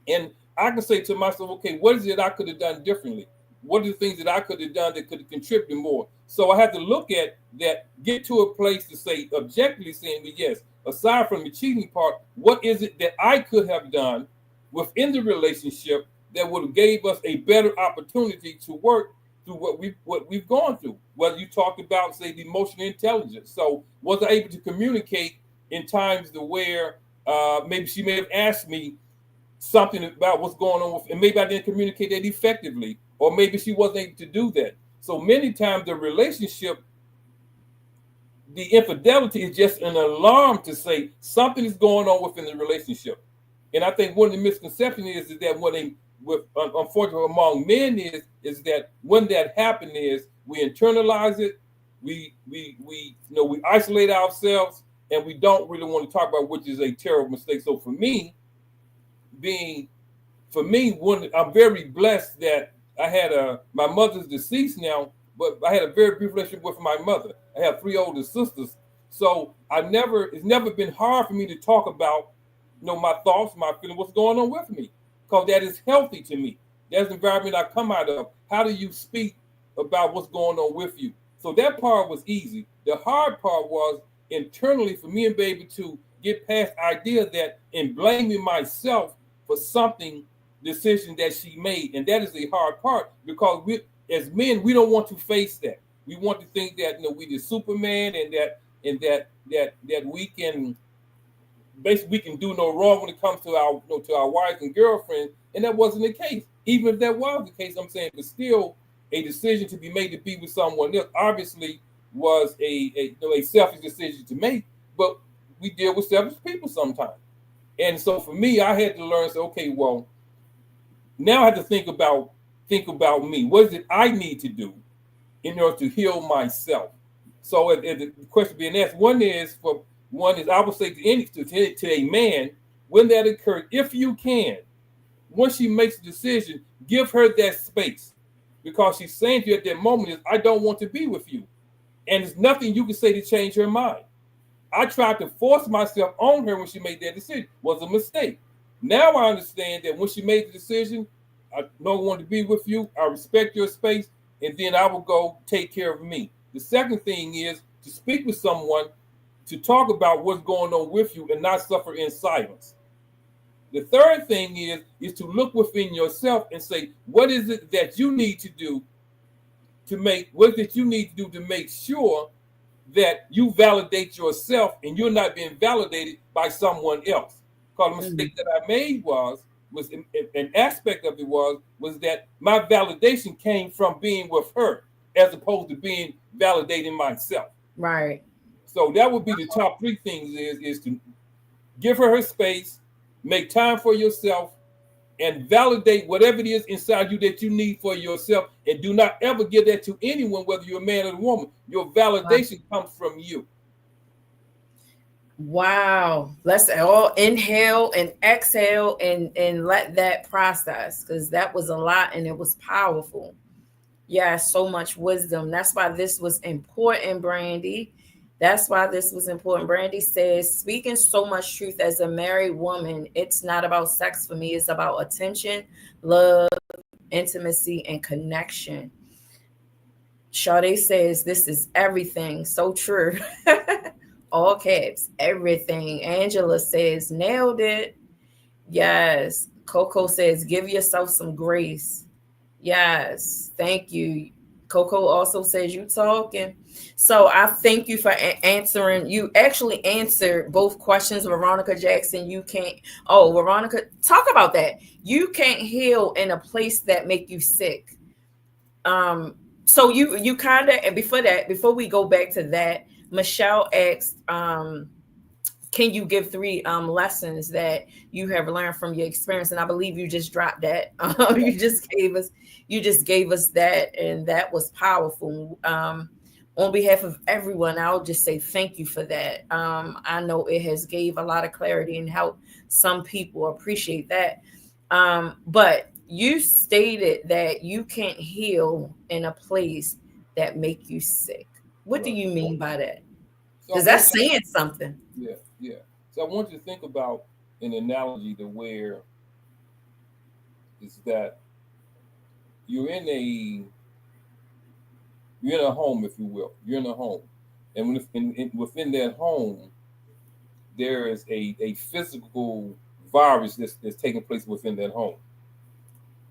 And I can say to myself, okay, what is it I could have done differently? What are the things that I could have done that could have contributed more? So I had to look at that, get to a place to say, objectively saying, yes, aside from the cheating part, what is it that I could have done within the relationship that would have gave us a better opportunity to work through what we've gone through? Whether you talked about, say, the emotional intelligence. So was I able to communicate in times to where maybe she may have asked me something about what's going on with, and maybe I didn't communicate that effectively, or maybe she wasn't able to do that. So many times the relationship, the infidelity is just an alarm to say something is going on within the relationship. And I think one of the misconceptions is that when they, with unfortunately among men, is that when that happens is we internalize it, we isolate ourselves, and we don't really want to talk about, which is a terrible mistake. So being one, I'm very blessed that I had my mother's deceased now, but I had a very brief relationship with my mother. I have three older sisters, so it's never been hard for me to talk about, my thoughts, my feelings, what's going on with me, because that is healthy to me. That's the environment I come out of. How do you speak about what's going on with you? So that part was easy. The hard part was internally for me and baby to get past the idea that in blaming myself for something decision that she made. And that is the hard part, because we as men, we don't want to face that. We want to think that we the Superman, and that we can basically we can do no wrong when it comes to our wives and girlfriends. And that wasn't the case. Even if that was the case, I'm saying, but still a decision to be made to be with someone else obviously was a selfish decision to make. But we deal with selfish people sometimes. And so for me, I had to learn, say, okay, well, now I have to think about me. What is it I need to do in order to heal myself? So the question being asked, one is I would say to a man, when that occurs, if you can, once she makes a decision, give her that space, because she's saying to you at that moment is, I don't want to be with you, and there's nothing you can say to change her mind. I tried to force myself on her when she made that decision. It was a mistake. Now I understand that when she made the decision, I don't want to be with you. I respect your space, and then I will go take care of me. The second thing is to speak with someone, to talk about what's going on with you and not suffer in silence. The third thing is to look within yourself and say, what is it that you need to do to make sure that you validate yourself and you're not being validated by someone else. Because the mistake that I made was an aspect of it was that my validation came from being with her as opposed to being validating myself. Right. So that would be the top three things is to give her space, make time for yourself, and validate whatever it is inside you that you need for yourself. And do not ever give that to anyone, whether you're a man or a woman. Your validation comes from you. Wow. Let's all inhale and exhale and let that process, because that was a lot and it was powerful. Yeah, so much wisdom. That's why this was important, Brandy. That's why this was important. Brandy says, speaking so much truth as a married woman, it's not about sex for me. It's about attention, love, intimacy, and connection. Sade says, this is everything. So true. All caps, everything. Angela says, nailed it. Yes. Coco says, give yourself some grace. Yes. Thank you. Coco also says, you talking. So I thank you for answering. You actually answered both questions, Veronica Jackson. Veronica, talk about that. You can't heal in a place that make you sick. So you kind of, and before we go back to that, Michelle asked, can you give three lessons that you have learned from your experience? And I believe you just dropped that. You just gave us that, and that was powerful. On behalf of everyone, I'll just say thank you for that. I know it has gave a lot of clarity and help some people appreciate that. But you stated that you can't heal in a place that make you sick. What do Right. you mean by that? So I Because want that's saying something. yeah, yeah. So I want you to think about an analogy to where is that you're in a you're in a home, if you will. You're in a home, and within that home, there is a physical virus that's taking place within that home,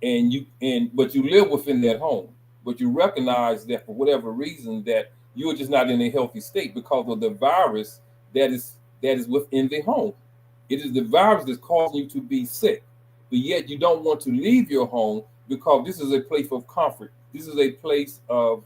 but you live within that home, but you recognize that for whatever reason that you're just not in a healthy state because of the virus that is within the home. It is the virus that's causing you to be sick, but yet you don't want to leave your home because this is a place of comfort. This is a place of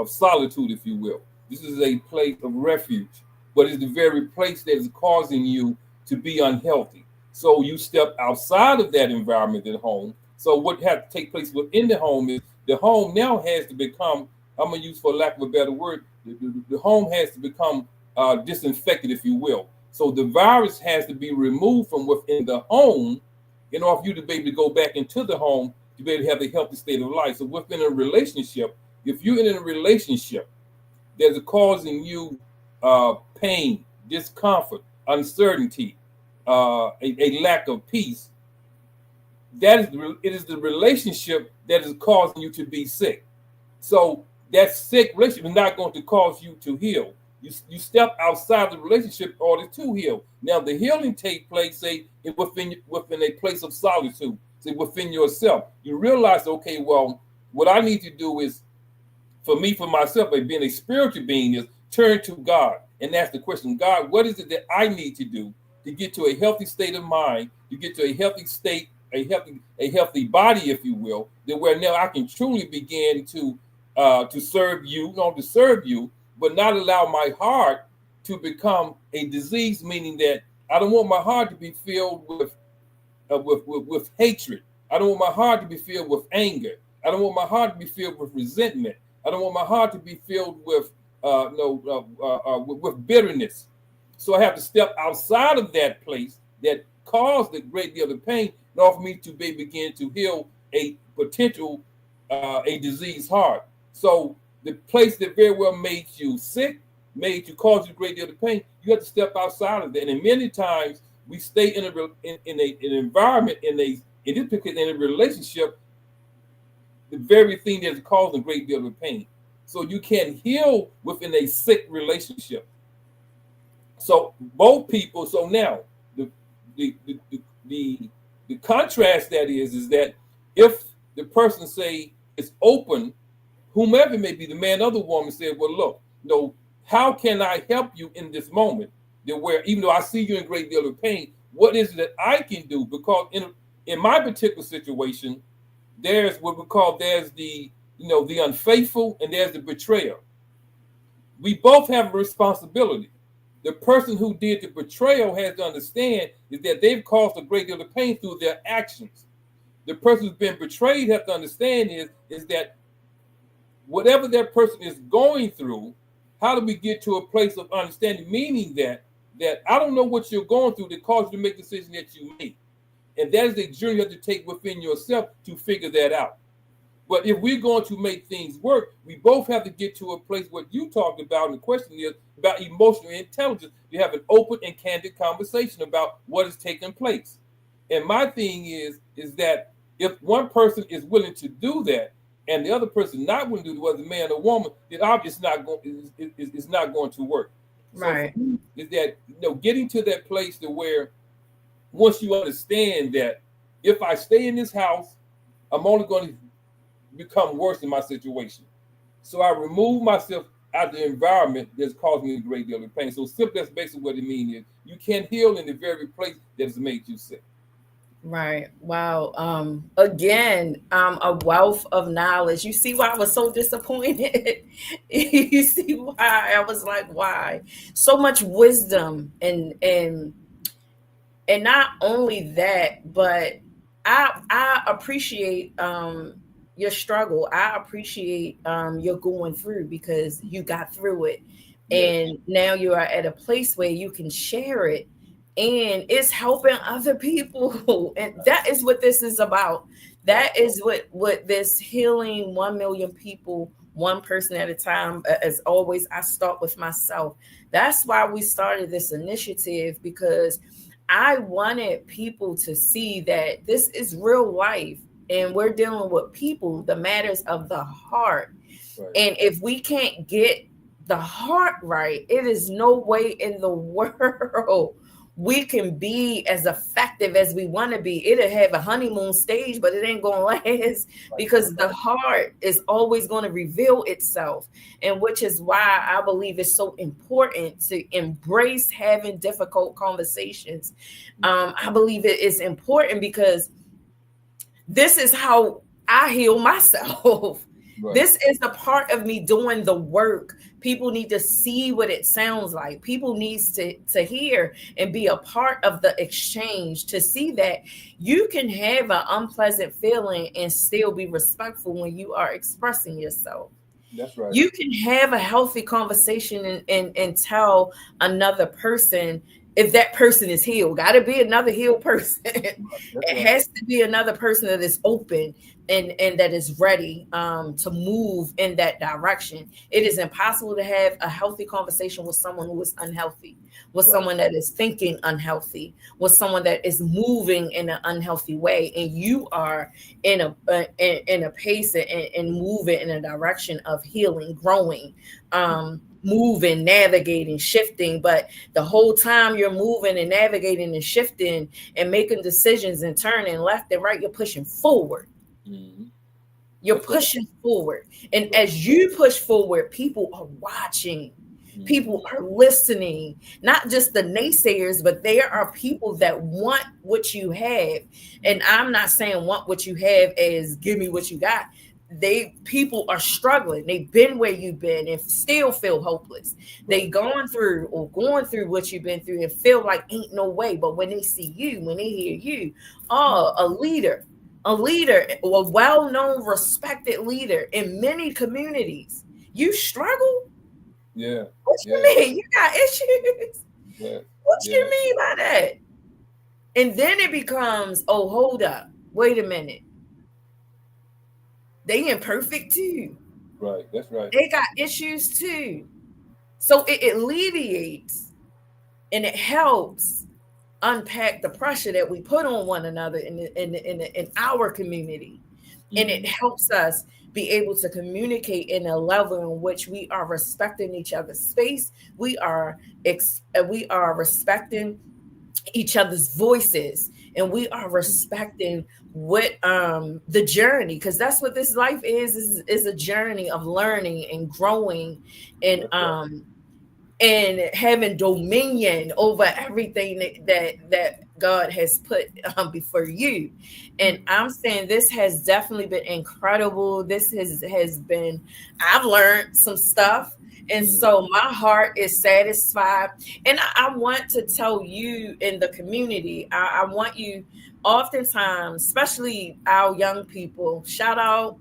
solitude, if you will. This is a place of refuge, but it's the very place that is causing you to be unhealthy. So you step outside of that environment at home. So what has to take place within the home is the home now has to become, I'm going to use for lack of a better word, the home has to become disinfected, if you will. So the virus has to be removed from within the home in order for you to be able to go back into the home to be able to have a healthy state of life. So within a relationship, if you're in a relationship that is causing you pain, discomfort, uncertainty, a lack of peace, it is the relationship that is causing you to be sick. So that sick relationship is not going to cause you to heal. You step outside the relationship in order to heal. Now the healing take place, say, within a place of solitude, say within yourself. You realize, okay, well, what I need to do is for me, for myself, like being a spiritual being, is turn to God and ask the question, God, what is it that I need to do to get to a healthy state of mind, to get to a healthy state, a healthy body, if you will, that where now I can truly begin to serve you, not to serve you, but not allow my heart to become a disease, meaning that I don't want my heart to be filled with hatred. I don't want my heart to be filled with anger. I don't want my heart to be filled with resentment. I don't want my heart to be filled with no with bitterness. So I have to step outside of that place that caused a great deal of pain in order for me to begin to heal a potential a diseased heart. So the place that very well made you sick, made you cause you a great deal of pain, you have to step outside of that. And many times we stay in an environment in a relationship, the very thing that is causing a great deal of pain. So you can heal within a sick relationship. So both people. So now the the the contrast that is that if the person say is open, whomever it may be, the man or the woman said, well, look, how can I help you in this moment? That where even though I see you in a great deal of pain, what is it that I can do? Because in my particular situation, there's what we call there's the unfaithful and there's the betrayer. We both have a responsibility. The person who did the betrayal has to understand is that they've caused a great deal of pain through their actions. The person who's been betrayed has to understand is that whatever that person is going through, how do we get to a place of understanding? Meaning that I don't know what you're going through that caused you to make the decision that you made, and that is the journey you have to take within yourself to figure that out. But if we're going to make things work, we both have to get to a place what you talked about. And the question is about emotional intelligence. You have an open and candid conversation about what is taking place. And my thing is that if one person is willing to do that, and the other person not willing to do it, whether man or woman, then obviously it's not going to work. So for Right. me, is that getting to that place to where once you understand that if I stay in this house, I'm only going to become worse in my situation. So I remove myself out of the environment that's causing me a great deal of pain. So simply, that's basically what it means is you can't heal in the very place that has made you sick. Right. Wow. Again, a wealth of knowledge. You see why I was so disappointed? You see why I was like, why? So much wisdom and not only that, but I appreciate your struggle. I appreciate your going through because you got through it, Yes. and now you are at a place where you can share it, and it's helping other people, and that is what this is about. Right. That is what this healing 1 million people, one person at a time. As always, I start with myself. That's why we started this initiative, because I wanted people to see that this is real life and we're dealing with people, the matters of the heart. Right. And if we can't get the heart right, it is no way in the world we can be as effective as we want to be. It'll have a honeymoon stage, but it ain't going to last, Right. because the heart is always going to reveal itself. And which is why I believe it's so important to embrace having difficult conversations. I believe it is important because this is how I heal myself. Right. This is the part of me doing the work. People need to see what it sounds like. People needs to hear and be a part of the exchange, to see that you can have an unpleasant feeling and still be respectful when you are expressing yourself. That's right. You can have a healthy conversation and tell another person, if that person is healed. Got to be another healed person. Right. That's It right. has to be another person that is open and that is ready to move in that direction. It is impossible to have a healthy conversation with someone who is unhealthy, with Right. someone that is thinking unhealthy, with someone that is moving in an unhealthy way, and you are in a pace and moving in a direction of healing, growing, moving, navigating, shifting. But the whole time you're moving and navigating and shifting and making decisions and turning left and right, you're pushing forward. Hmm. You're That's right. pushing forward. And Right. as you push forward, people are watching. Hmm. People are listening, not just the naysayers, but there are people that want what you have. And I'm not saying want what you have as give me what you got. People are struggling. They've been where you've been and still feel hopeless. They Right. going through what you've been through and feel like ain't no way. But when they see you, when they hear you, oh, a leader, a well-known, respected leader in many communities. You struggle? Yeah. What you Yeah. mean? You got issues? Yeah. What you Yeah. mean by that? And then it becomes, oh, hold up. Wait a minute. They imperfect too. Right. That's right. They got issues too. So it alleviates and it helps unpack the pressure that we put on one another in our community. And it Hmm. helps us be able to communicate in a level in which we are respecting each other's space. We are respecting each other's voices, and we are respecting what the journey, because that's what this life is a journey of learning and growing and That's right. um and having dominion over everything that God has put before you. And Hmm. I'm saying this has definitely been incredible. This has been, I've learned some stuff. And Hmm. so my heart is satisfied. And I want to tell you in the community, I want you, oftentimes, especially our young people, shout out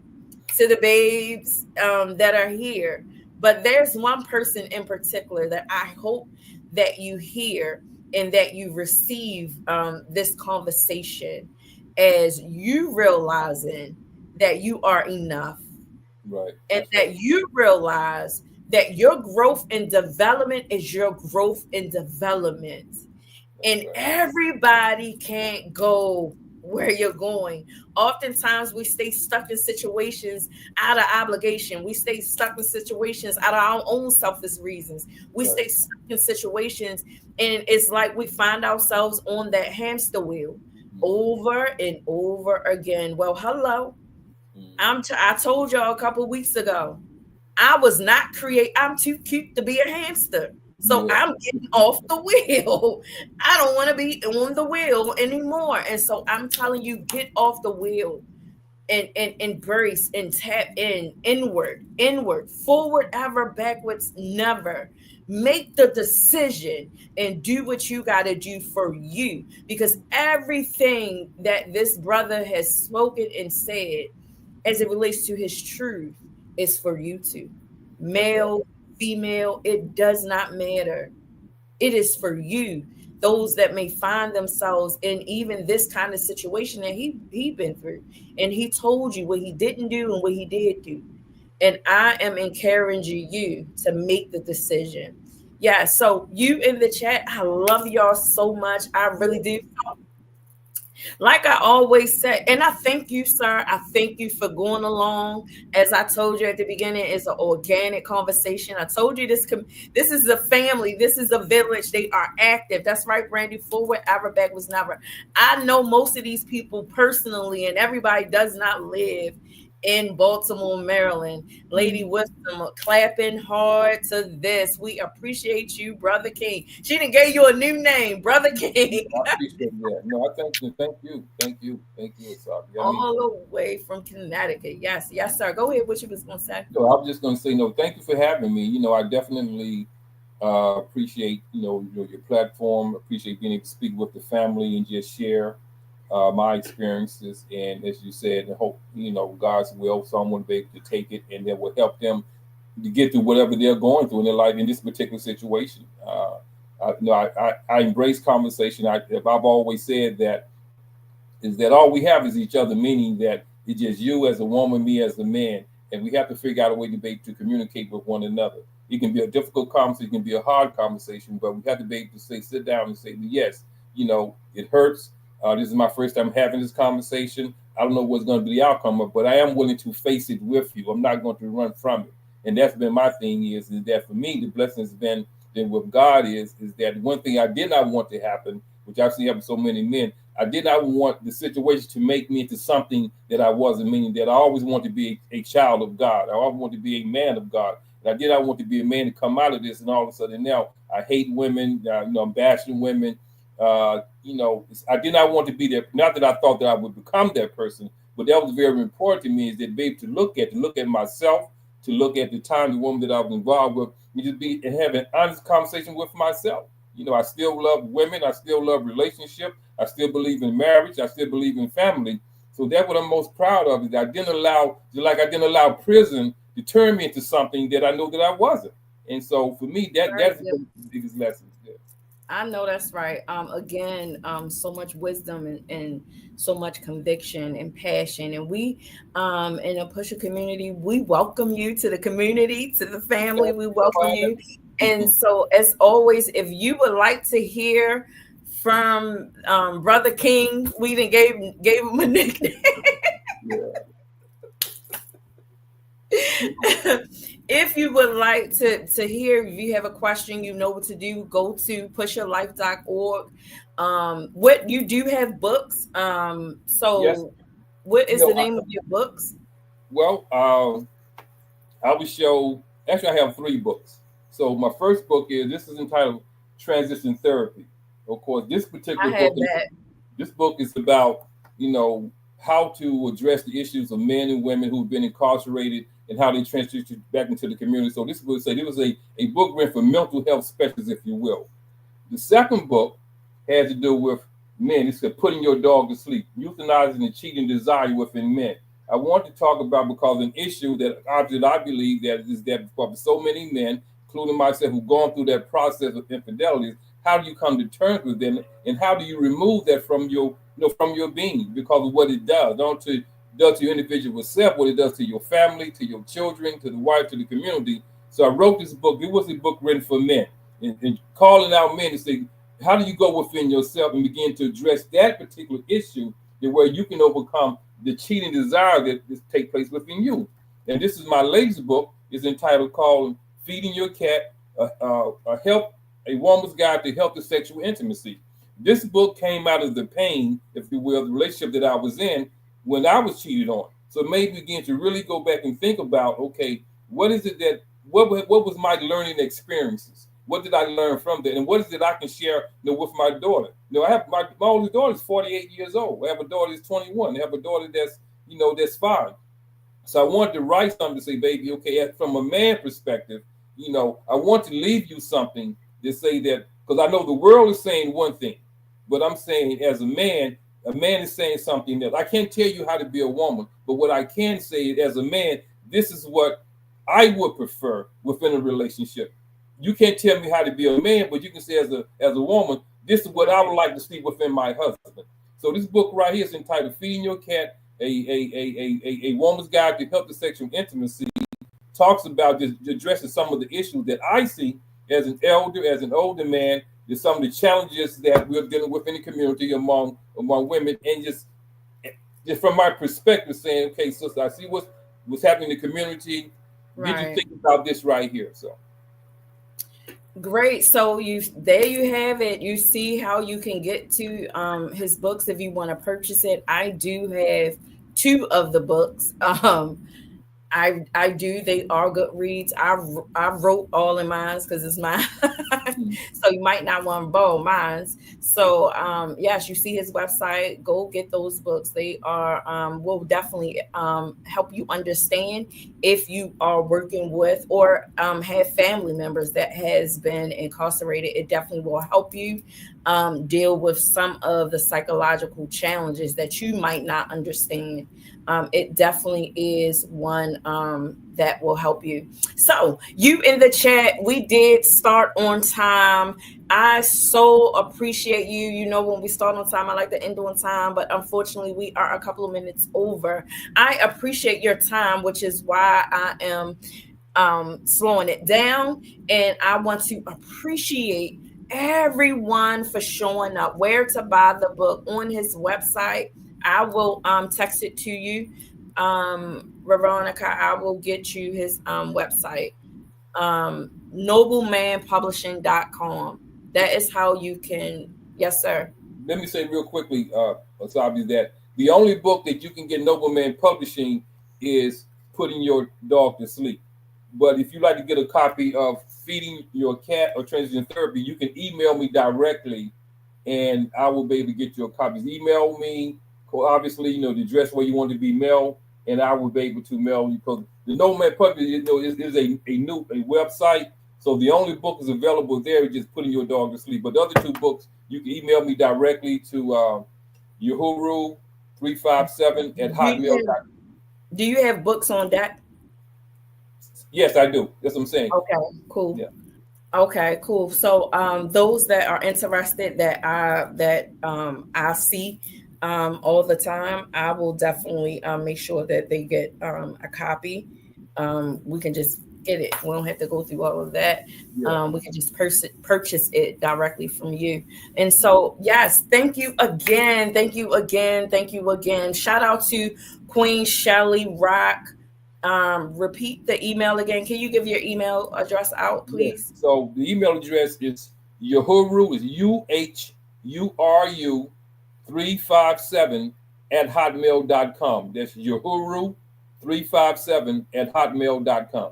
to the babes that are here. But there's one person in particular that I hope that you hear and that you receive this conversation as you realizing that you are enough, Right. and That's right. that you realize that your growth and development is your growth and development, That's and right. everybody can't go where you're going. Oftentimes, we stay stuck in situations out of obligation. We stay stuck in situations out of our own selfish reasons. We Right. stay stuck in situations, and it's like we find ourselves on that hamster wheel Hmm. over and over again. Well, hello. Hmm. I told y'all a couple weeks ago. I'm too cute to be a hamster. So Yeah. I'm getting off the wheel. I don't want to be on the wheel anymore. And so I'm telling you, get off the wheel and embrace and tap inward, forward ever, backwards never. Make the decision and do what you got to do for you, because everything that this brother has spoken and said as it relates to his truth is for you to. That's right. Male, female, it does not matter. It is for you, those that may find themselves in even this kind of situation that he been through, and he told you what he didn't do and what he did do. And I am encouraging you to make the decision. Yeah, so you in the chat, I love y'all so much, I really do. Like I always say, and I thank you, sir. I thank you for going along. As I told you at the beginning, it's an organic conversation. I told you this is a family. This is a village. They are active. That's right, Brandy. Forward, ever, back was never. I know most of these people personally, and everybody does not live in Baltimore, Maryland. Lady Wisdom, clapping hard to this. We appreciate you, Brother King. She done gave you a new name, Brother King. I appreciate that. No, I thank you. Thank you, Asabi. I mean, All the way from Connecticut. Yes, yes, sir. Go ahead. What you was gonna say? no, I'm just going to say no. Thank you for having me. I definitely appreciate your platform. Appreciate being able to speak with the family and just share my experiences. And as you said, I hope God's will, someone be able to take it and that will help them to get through whatever they're going through in their life in this particular situation. I embrace conversation. I've always said that is that all we have is each other, meaning that it's just you as a woman, me as a man, and we have to figure out a way to be able to communicate with one another. It can be a difficult conversation, it can be a hard conversation, but we have to be able to sit down and say, yes, it hurts. This is my first time having this conversation. I don't know what's going to be the outcome of, but I am willing to face it with you. I'm not going to run from it. And that's been my thing is that for me, the blessing has been that with God is that one thing I did not want to happen, which I've seen happen to so many men, I did not want the situation to make me into something that I wasn't, meaning that I always wanted to be a child of God. I always wanted to be a man of God. And I did not want to be a man to come out of this and all of a sudden now I hate women, I'm bashing women. I did not want to be there. Not that I thought that I would become that person, but that was very important to me is that be able to look at myself, to look at the time, the woman that I was involved with, and just be and have an honest conversation with myself. I still love women. I still love relationship. I still believe in marriage. I still believe in family. So that's what I'm most proud of is that I didn't allow prison to turn me into something that I know that I wasn't. And so for me, Very that's good. the biggest lesson. Yeah. I know that's right. Again, so much wisdom and so much conviction and passion. And we, in a pusher community, we welcome you to the community, to the family. We welcome you. And so, as always, if you would like to hear from Brother King, we even gave him a nickname. Yeah. If you would like to hear, if you have a question, you know what to do, go to pusherlife.org. What you do have books. Yes. So what is No. the name of your books? Well, I will show. Actually, I have three books. So my first book this is entitled Transition Therapy. Of course, I had that. this book is about you know how to address the issues of men and women who've been incarcerated and how they transition back into the community. So this would say it was a book written for mental health specialists, if you will. The second book had to do with men. It's putting your dog to sleep, euthanizing the cheating desire within men. I want to talk about because an issue that I believe that is that for so many men, including myself, who've gone through that process of infidelity, how do you come to terms with them, and how do you remove that from from your being because of what it does, not to does to your individual self, what it does to your family, to your children, to the wife, to the community. So I wrote this book. It was a book written for men and calling out men to say, how do you go within yourself and begin to address that particular issue the way you can overcome the cheating desire that take place within you? And this is my latest book. It's entitled called Feeding Your Cat, a woman's guide to healthy sexual intimacy. This book came out of the pain, if you will, the relationship that I was in when I was cheated on. So it made me begin to really go back and think about, okay, what is it that what was my learning experiences? What did I learn from that? And what is it I can share, with my daughter? I have my oldest daughter is 48 years old. I have a daughter that's 21. I have a daughter that's, that's 5. So I wanted to write something to say, baby, okay, from a man perspective, I want to leave you something to say that, because I know the world is saying one thing, but I'm saying as a man is saying something else. I can't tell you how to be a woman, but what I can say is, as a man, this is what I would prefer within a relationship. You can't tell me how to be a man, but you can say as a woman, this is what I would like to see within my husband. So this book right here is entitled "Feeding Your Cat: a Woman's Guide to Healthy Sexual Intimacy." Talks about just addressing some of the issues that I see as an older man. There's some of the challenges that we're dealing with in the community among women, and just from my perspective, saying, okay, sister, I see what's happening in the community. Did you think about this right here? So great. So there you have it. You see how you can get to his books if you want to purchase it. I do have 2 of the books. I do. They are good reads. I wrote all in mine because it's mine. So you might not want to borrow mine. So yes, you see his website. Go get those books. They are will definitely help you understand if you are working with or have family members that has been incarcerated. It definitely will help you deal with some of the psychological challenges that you might not understand. It definitely is one that will help you. So you in the chat, we did start on time. I so appreciate you. When we start on time, I like to end on time, but unfortunately we are a couple of minutes over. I appreciate your time, which is why I am slowing it down. And I want to appreciate everyone for showing up. Where to buy the book on his website, I will text it to you. Veronica, I will get you his website. Noblemanpublishing.com. That is how you can. Yes, sir. let me say real quickly, Asabi, that the only book that you can get Nobleman Publishing is Putting Your Dog to Sleep. But if you'd like to get a copy of Feeding Your Cat or Transition Therapy, you can email me directly and I will be able to get your copies. Email me, obviously, the address where you want to be mailed, and I will be able to mail you. Because the Nobleman Publishing, is a website. So the only book is available there is just Putting Your Dog to Sleep. But the other 2 books, you can email me directly to Yahuru357 at hotmail.com. Do you have books on that? Yes, I do. That's what I'm saying. Okay, cool. Yeah. Okay, cool. So those that are interested that I see all the time, I will definitely make sure that they get a copy. We can just get it. We don't have to go through all of that. Yeah. We can just purchase it directly from you. And so, yes, thank you again. Thank you again. Thank you again. Shout out to Queen Shelly Rock. Repeat the email again. Can you give your email address out, please? Yeah. So the email address is Yahuru, is UHURU 357 at hotmail.com. That's Yahuru 357 at hotmail.com.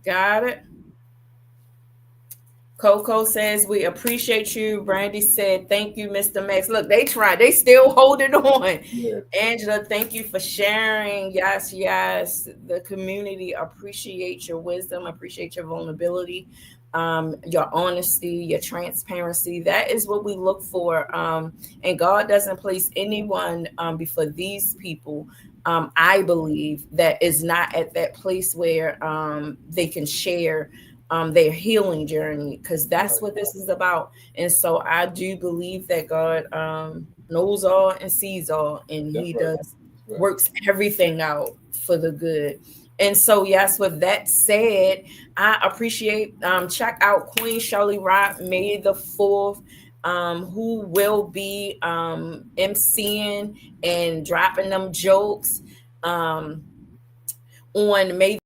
Got it. Coco says, we appreciate you. Brandy said, thank you, Mr. Max. Look, they tried. They still holding on. Yeah. Angela, thank you for sharing. Yes, yes. The community appreciate your wisdom, appreciate your vulnerability, your honesty, your transparency. That is what we look for. And God doesn't place anyone before these people, I believe, that is not at that place where they can share their healing journey, because that's what this is about. And so I do believe that God knows all and sees all, and he does works everything out for the good. And so, yes, with that said, I appreciate check out Queen Shirley Rock, May the 4th, who will be emceeing and dropping them jokes on May the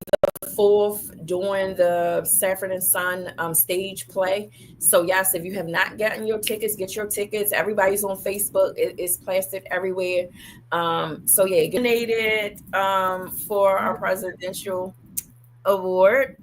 4th during the Saffron and Son stage play. So yes, if you have not gotten your tickets, get your tickets. Everybody's on Facebook. It's plastered everywhere. So yeah, get donated for our presidential award.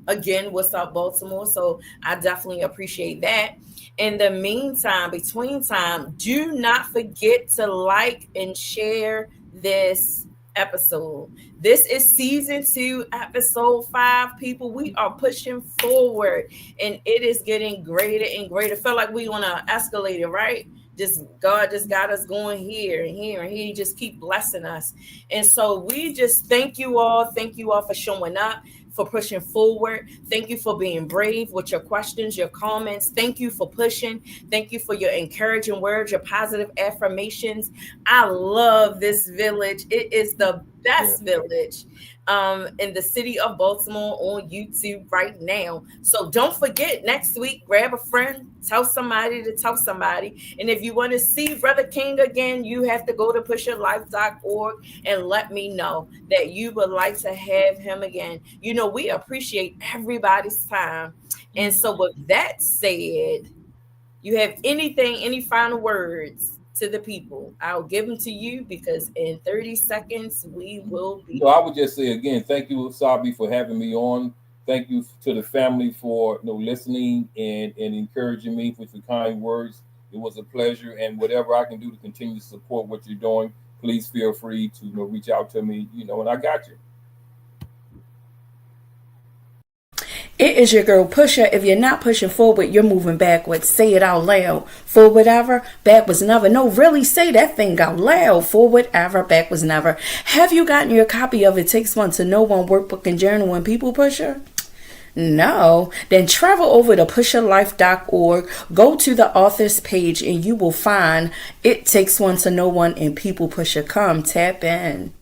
Again, what's up, Baltimore? So I definitely appreciate that. In the meantime, between time, do not forget to like and share this episode. This is season 2, episode 5. People, we are pushing forward and it is getting greater and greater. Feel like we on an escalator, right? Just God just got us going here and here and He just keep blessing us. And so we just thank you all. Thank you all for showing up, for pushing forward. Thank you for being brave with your questions, your comments. Thank you for pushing. Thank you for your encouraging words, your positive affirmations. I love this village. It is the best village in the city of Baltimore on YouTube right now. So don't forget, next week, grab a friend, tell somebody to tell somebody. And if you want to see Brother King again, you have to go to PUS'HERLife.org and let me know that you would like to have him again. You know, we appreciate everybody's time. And so with that said, you have any final words to the people? I'll give them to you because in 30 seconds we will be. No, I would just say again, thank you, Sabi, for having me on. Thank you to the family for listening and encouraging me with the kind words. It was a pleasure, and whatever I can do to continue to support what you're doing, please feel free to reach out to me. And I got you. It is your girl Pusher. If you're not pushing forward, you're moving backwards. Say it out loud. Forward ever, backwards never. No, really say that thing out loud. Forward ever, backwards never. Have you gotten your copy of It Takes One to Know One workbook and journal and people pusher? No, then travel over to PUS'HERLife.org, go to the author's page, and you will find It Takes One to Know One and People Pusher. Come tap in.